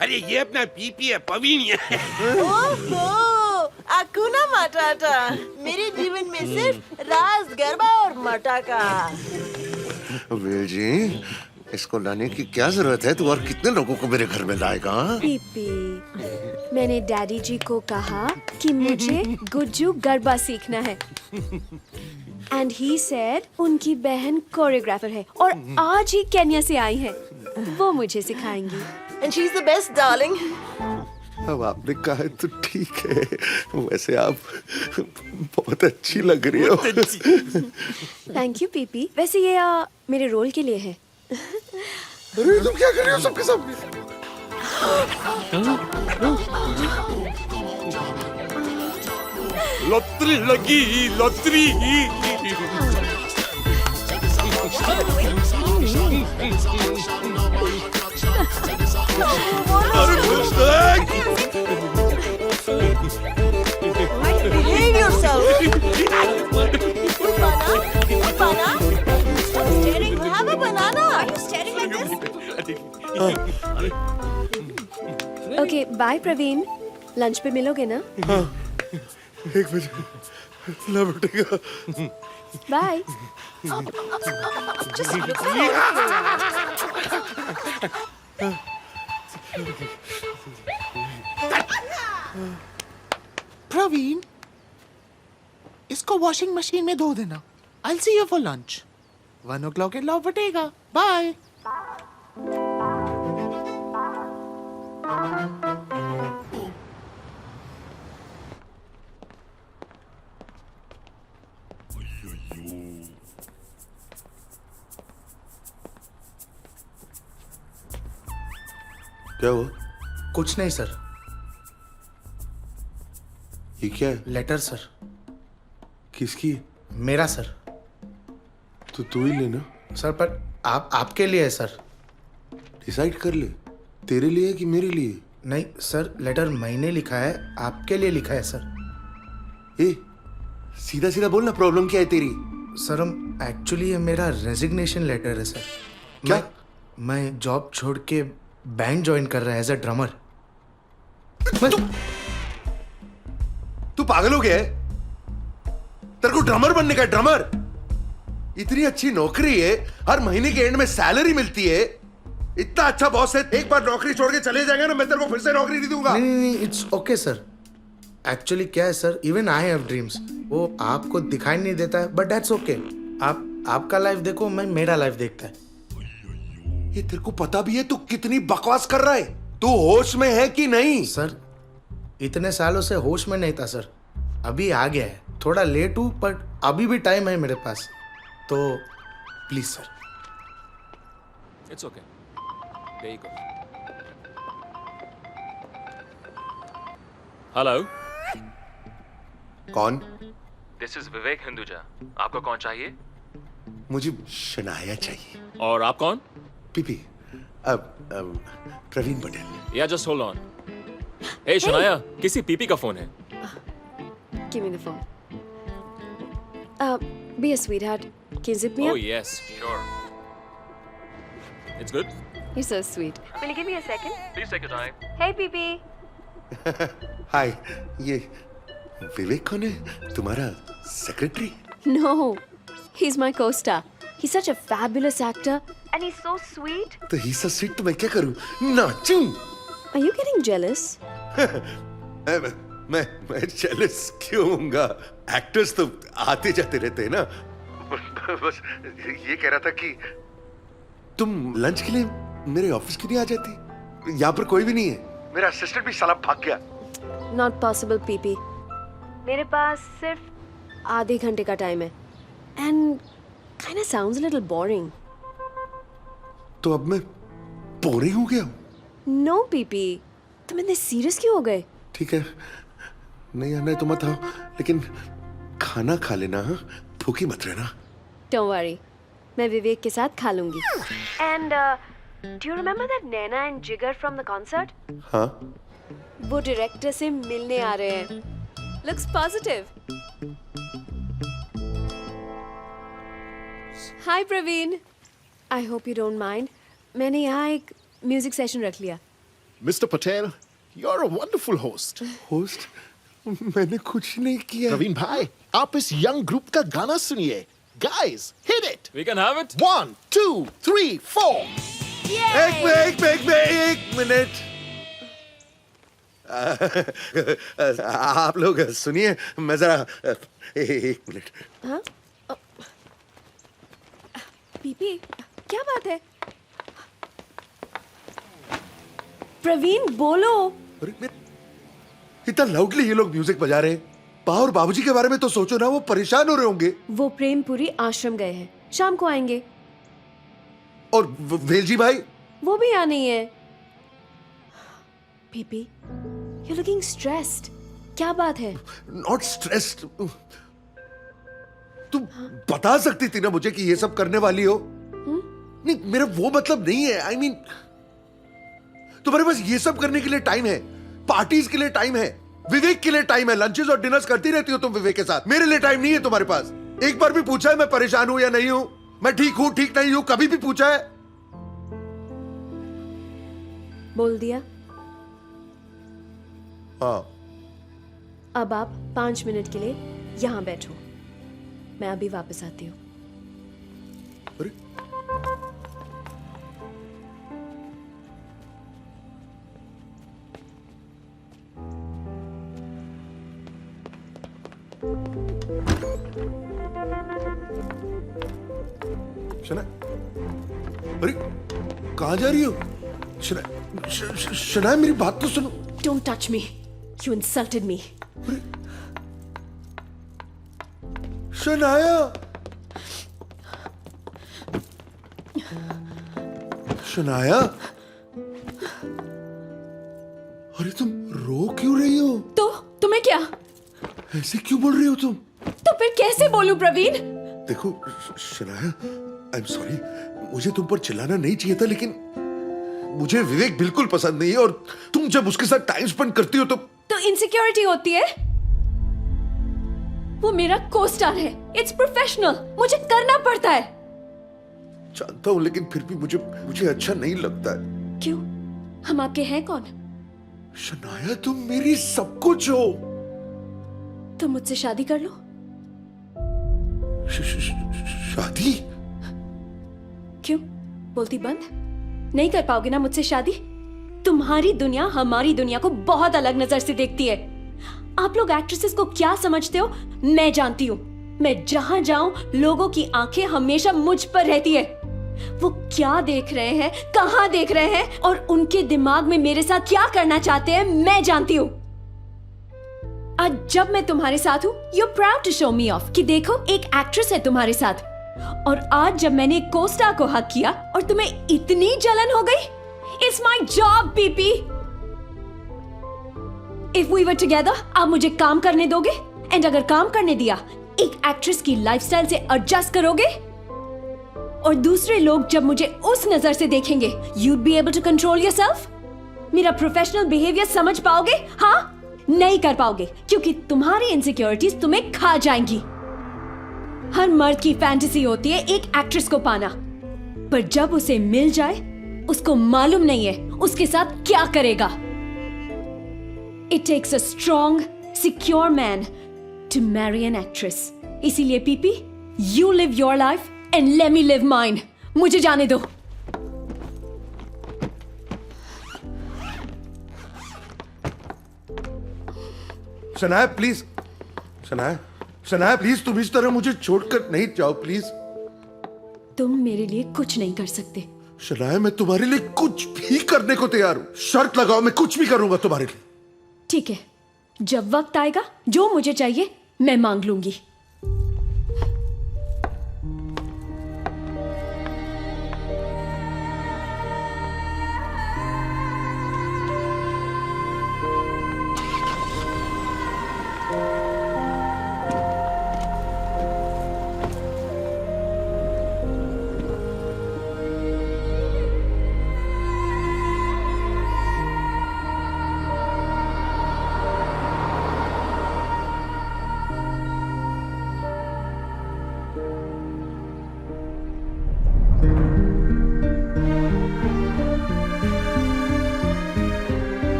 अरे ये अपना पीपी है, पवीन है। ओहो, अकुना मटाटा। मेरे जीवन में सिर्फ राज, गरबा और मटाका। वेल जी, इसको लाने की क्या जरूरत है? तू और कितने लोगों को मेरे घर में लाएगा? पीपी, मैंने डैडी जी को कहा कि मुझे गुज्जू गरबा सीखना है। एंड ही सेड उनकी बहन कोरियोग्राफर है और आज ही केन्या से आई है, वो मुझे सिखाएंगी। And she's the best, darling. अब आपने कहा है तो ठीक है। वैसे आप बहुत अच्छी लग रही हो। Thank you PP. वैसे ये मेरे रोल के लिए है। अरे तुम क्या कर रही हो सबके सामने? लॉटरी लगी, lottery. Behave yourself. Banana. Stop staring. Have a banana. Are you staring like this? Okay bye Praveen, lunch पे मिलोगे ना? हाँ, 1 बजे ला बैठेगा। बाय। प्रवीण, इसको वॉशिंग मशीन में धो देना। I'll see you for lunch. 1 o'clock लौ बटेगा। बाय। क्या हुआ? कुछ नहीं सर। ये क्या है? Letter sir. किसकी? मेरा सर। तो तू ही लेना। सर पर आपके लिए है सर। डिसाइड कर ले, तेरे लिए कि मेरे लिए? नहीं सर, लेटर मैंने लिखा है, आपके लिए लिखा है सर। ए, सीधा सीधा बोलना, प्रॉब्लम क्या है तेरी? सर हम एक्चुअली ये मेरा रेजिग्नेशन लेटर है सर। क्या? मैं जॉब छोड़ के बैंड ज्वाइन कर रहा है एज अ ड्रमर। तू पागल हो गया है? तेरे को ड्रमर बनने का? ड्रमर इतनी अच्छी नौकरी है, हर महीने के एंड में सैलरी मिलती है, इतना अच्छा बॉस है, एक बार नौकरी छोड़ के चले जाएंगे ना, मैं तेरे को फिर से नौकरी नहीं दूंगा। नहीं, इट्स ओके सर। एक्चुअली क्या है sir, even I have dreams, वो आपको दिखाई नहीं देता है, बट दैट्स ओके। आपका लाइफ देखो, मैं मेरा लाइफ देखता है। ये तेरे को पता भी है तू कितनी बकवास कर रहा है? तू होश में है कि नहीं? सर इतने सालों से होश में नहीं था सर, अभी आ गया है। थोड़ा लेट हूं पर अभी भी टाइम है मेरे पास, तो please sir. It's okay. There you go. Hello. कौन? This is Vivek Hinduja. आपको कौन चाहिए? मुझे शनाया चाहिए। और आप कौन? PP, Praveen Patel. Yeah, just hold on. Hey, Shanaya, किसी पीपी का फोन है? Give me the phone. Be a sweetheart. Can you zip me Oh up? yes, sure. It's good. You're so sweet. Will you give me a second? Please take your time. Hey, Pee. हाय, ये विवेक कौन है? तुम्हारा secretary? No, he's my co-star. He's such a fabulous actor and he's so sweet. तो ही सा sweet तो मैं क्या करूं? नाचूं? Are you getting jealous? मैं जेलस क्यों होऊंगा? एक्टर्स तो आते जाते रहते हैं ना। बस ये कह रहा था कि तुम लंच के लिए मेरे ऑफिस क्यों नहीं आ जाती? यहाँ पर कोई भी नहीं है। मेरा असिस्टेंट भी साला भाग गया। Not possible, PP. मेरे पास सिर्फ आधे घंटे का टाइम है and kind of sounds a little boring. तो अब मैं बोरिंग हो गया हूँ। No, PP. तुम इतने सीरियस क्यों हो गए? ठीक है, नहीं आना है तो मत आओ, लेकिन खाना खा लेना, हाँ? भूखी मत रहना। Don't worry, मैं विवेक के साथ खा लूंगी। And do you remember that Naina and Jigar from the concert? हाँ। वो डायरेक्टर से मिलने आ रहे हैं। Looks positive. Hi Praveen. I hope you don't mind. मैंने यहाँ एक म्यूजिक सेशन रख लिया। Mr. Patel, you're a wonderful host. Host? मैंने कुछ नहीं किया। प्रवीण भाई, आप इस यंग ग्रुप का गाना सुनिए। Guys, hit it. We can have it. 1, 2, 3, 4. एक मिनट। आप लोग सुनिए, मैं जरा एक मिनट। हाँ? पीपी, क्या बात है? प्रवीण बोलो। इतना लाउडली ये लोग म्यूजिक बजा रहे हैं। पा और बाबूजी के बारे में तो सोचो ना, वो परेशान हो रहे होंगे। वो प्रेमपुरी आश्रम गए हैं, शाम को आएंगे। और वेलजी भाई? वो भी आने ही है। PP, you're looking stressed. क्या बात है? Not stressed. तुम बता सकती थी ना मुझे कि ये सब करने वाली हो? नहीं, मेरा वो मतलब नहीं है। I mean, तुम्हारे पास ये सब करने के लिए टाइम है, पार्टीज के लिए टाइम है, विवेक के लिए टाइम है, लंचेस और डिनर्स करती रहती हो तुम विवेक के साथ। मेरे लिए टाइम नहीं है तुम्हारे पास। एक बार भी पूछा है मैं परेशान हूं या नहीं हूं, मैं ठीक हूं ठीक नहीं हूं, कभी भी पूछा है? बोल दिया। हाँ। अब आप 5 मिनट के लिए यहाँ बैठो, मैं अभी वापस आती हूँ। अरे शना, अरे कहाँ जा रही हो? शना, मेरी बात तो सुनो। Don't touch me. You insulted me. Shanaya, Shanaya, अरे तुम रो क्यों रही हो? तो तुम्हें क्या? ऐसे क्यों बोल रही हो तुम? तो फिर कैसे बोलूं प्रवीण? देखो शनाया, आई एम सॉरी, मुझे तुम पर चिल्लाना नहीं चाहिए था, लेकिन मुझे विवेक बिल्कुल पसंद नहीं है, और तुम जब उसके साथ टाइम स्पेंड करती हो तो इनसिक्योरिटी होती है। वो मेरा को-स्टार है, इट्स प्रोफेशनल, मुझे करना पड़ता है। जानता हूं, लेकिन फिर भी मुझे अच्छा नहीं लगता है। क्यों? हम आपके हैं कौन? शनाया, तुम मेरी सब कुछ हो। तुम मुझसे शादी कर लो। शादी? क्यों? बोलती बंद? नहीं कर पाओगे ना मुझसे शादी? तुम्हारी दुनिया हमारी दुनिया को बहुत अलग नजर से देखती है। आप लोग एक्ट्रेसेस को क्या समझते हो मैं जानती हूँ। मैं जहां जाऊं लोगों की आंखें हमेशा मुझ पर रहती है। वो क्या देख रहे हैं, कहां देख रहे हैं, और उनके दिमाग में मेरे साथ क्या करना चाहते हैं मैं जानती हूँ। आज जब मैं तुम्हारे साथ हूँ, you're proud to show me off कि देखो एक एक्ट्रेस है तुम्हारे साथ। और आज जब मैंने एक को-स्टार को हक किया और तुम्हें इतनी जलन हो गई, it's my job, PP. If we were together, आप मुझे काम करने दोगे? एंड अगर काम करने दिया, एक एक्ट्रेस की लाइफस्टाइल से एडजस्ट करोगे? और दूसरे लोग जब मुझे उस नजर से देखेंगे, you'd be able to control yourself? मेरा प्रोफेशनल बिहेवियर समझ पाओगे? हाँ? नहीं कर पाओगे, क्योंकि तुम्हारी इनसिक्योरिटीज तुम्हें खा जाएंगी। हर मर्द की फैंटेसी होती है एक एक्ट्रेस को पाना, पर जब उसे मिल जाए उसको मालूम नहीं है उसके साथ क्या करेगा। It takes a strong, secure man to marry an actress. इसीलिए PP, you live your life and let me live mine. मुझे जाने दो। शनाया प्लीज, शनाया प्लीज, तुम इस तरह मुझे छोड़कर नहीं जाओ प्लीज। तुम मेरे लिए कुछ नहीं कर सकते। शनाया मैं तुम्हारे लिए कुछ भी करने को तैयार हूं। शर्त लगाओ, मैं कुछ भी करूंगा तुम्हारे लिए। ठीक है, जब वक्त आएगा जो मुझे चाहिए मैं मांग लूंगी।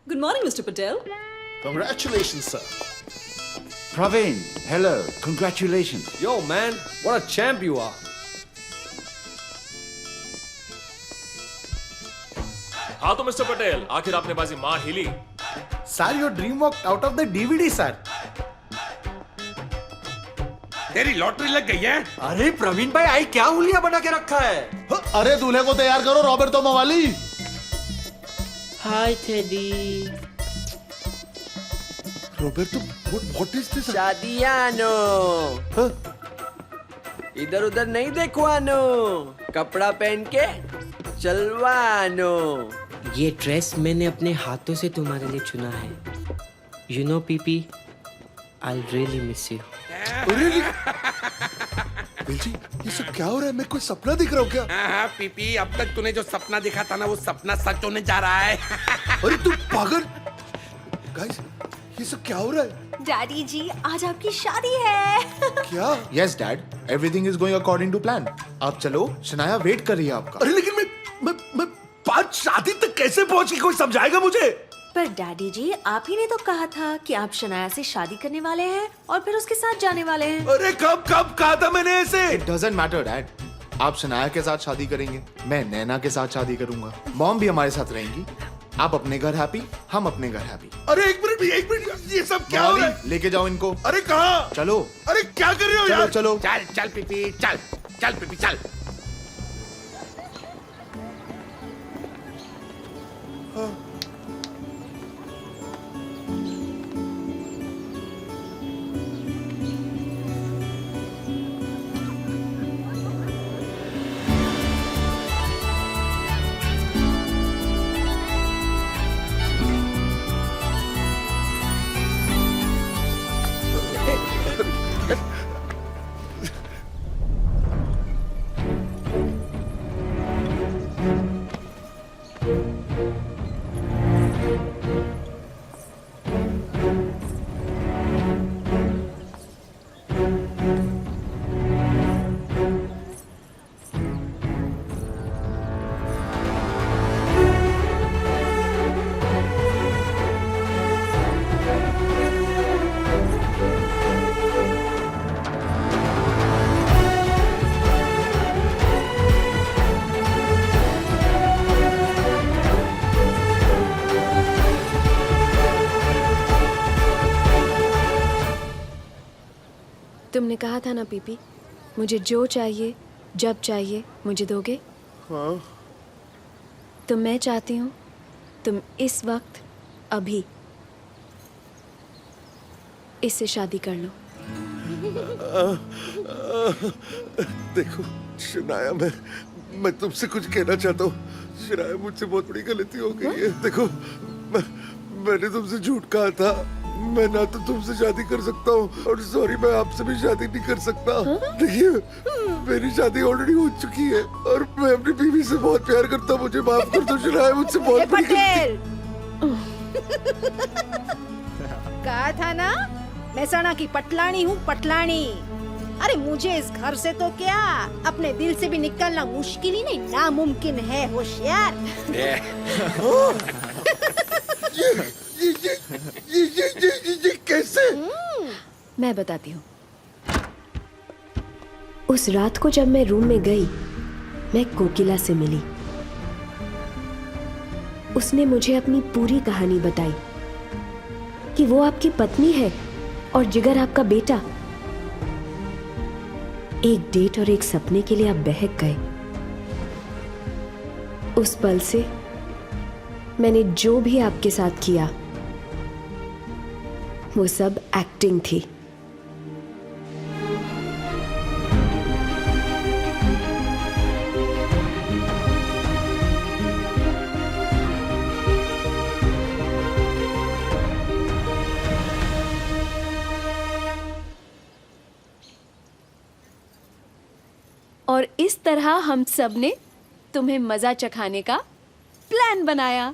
Good morning, Mr. Patel. Congratulations, sir. Praveen, hello. Congratulations. Yo, man, what a champ you are. हाँ तो मिस्टर पटेल, आखिर आपने बाजी मार ही ली। Sir, your dream walked out of the DVD, sir. तेरी लॉटरी लग गई है। अरे प्रवीण भाई, आई क्या हुलिया बना के रखा है? अरे दूल्हे को तैयार करो, रॉबर्टो मवाली। Hi Teddy. Roberto, what is this? शादियानो। इधर उधर नहीं देखवानो, कपड़ा पहन के चलवानो। ये ड्रेस मैंने अपने हाथों से तुम्हारे लिए चुना है। You know PP, I really miss you. जी, ये सब क्या हो रहा है? मैं कोई सपना दिख रहा हूँ क्या? हाँ पीपी, अब तक तूने जो सपना देखा था ना, वो सपना सच होने जा रहा है। अरे तू पागल। गाइस, ये सब क्या हो रहा है? डैडी जी, आज आपकी शादी है। क्या? Yes dad, everything is going according to plan. आप चलो, शनाया वेट कर रही है आपका। अरे लेकिन मैं 5 शादी तक कैसे पहुंची? कोई समझाएगा मुझे? पर डैडी जी, आप ही ने तो कहा था कि आप शनाया से शादी करने वाले हैं और फिर उसके साथ जाने वाले हैं। अरे कब कहा था मैंने ऐसे? It doesn't matter dad. आप शनाया के साथ शादी करेंगे, मैं नैना के साथ शादी करूंगा, मॉम भी हमारे साथ रहेंगी। आप अपने घर हैप्पी, हम अपने घर हैप्पी। अरे एक मिनट, ये सब क्या हो रहा है? लेके जाओ इनको। अरे कहाँ? चलो। अरे क्या कर रहे हो यार? चलो चल पीपी, चल पीपी, चल। तुमने कहा था ना पीपी, मुझे जो चाहिए जब चाहिए मुझे दोगे। हाँ। तो मैं चाहती हूँ तुम इस वक्त अभी इससे शादी कर लो। देखो शनाया, मैं तुमसे कुछ कहना चाहता हूँ। शनाया, मुझसे बहुत बड़ी गलती हो गई है। देखो मैंने तुमसे झूठ कहा था। मैं ना तो तुमसे शादी कर सकता हूँ और सॉरी मैं आपसे भी शादी नहीं कर सकता। देखिए मेरी शादी ऑलरेडी हो चुकी है और मैं अपनी बीवी से बहुत प्यार करता हूँ। मुझे माफ कर दो शनाया, मुझसे बहुत बड़ी पटेल कहा था ना महसाणा की पटलानी हूँ, पटलानी। अरे मुझे इस घर से तो क्या अपने दिल से भी निकलना मुश्किल ही नहीं नामुमकिन है, होशियार। ये कैसे? मैं बताती हूँ। उस रात को जब मैं रूम में गई, मैं कोकिला से मिली। उसने मुझे अपनी पूरी कहानी बताई कि वो आपकी पत्नी है और जिगर आपका बेटा। एक डेट और एक सपने के लिए आप बहक गए। उस पल से मैंने जो भी आपके साथ किया वो सब एक्टिंग थी। और इस तरह हम सब ने तुम्हें मजा चखाने का प्लान बनाया।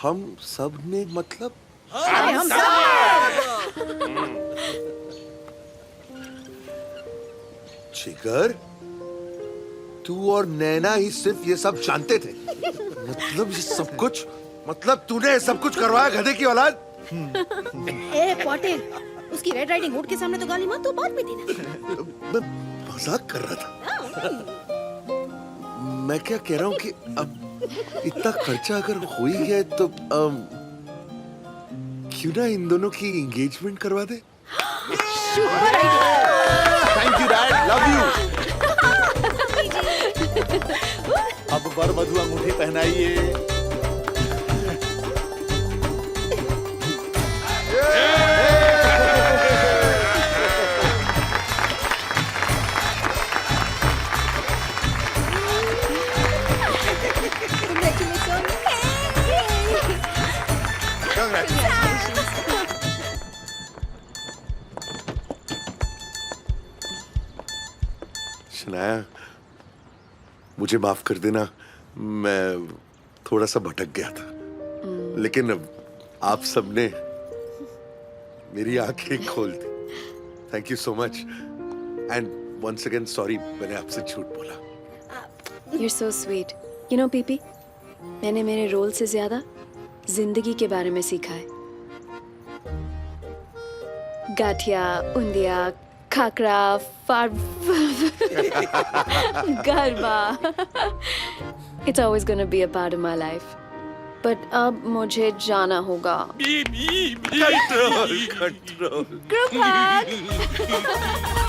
हम सब ने मतलब? हम जिगर, तू और नैना ही सिर्फ ये सब जानते थे? मतलब ये सब कुछ, मतलब तूने सब कुछ करवाया गधे की औलाद? ए पटेल, उसकी रेड राइडिंग हुड के सामने तो गाली मत, तो बात भी थी ना। मैं मजाक कर रहा था। मैं क्या कह रहा हूँ कि अब इतना खर्चा अगर हो ही गया तो क्यों ना इन दोनों की एंगेजमेंट करवा दे? Thank you dad, love you. अब वर वधू अंगूठी पहनाइए। शनाया, मुझे माफ कर देना, मैं थोड़ा सा भटक गया था, लेकिन आप सबने मेरी आंखें खोल दी। Thank you so much and once again sorry मैंने आपसे झूठ बोला। You're so sweet. You know, PP, मैंने मेरे रोल से ज्यादा जिंदगी के बारे में सीखा है। Gathiya, उंदिया, khakhra, garba. It's always gonna be a part of my life. But अब मुझे जाना होगा। Control, control. Group hug.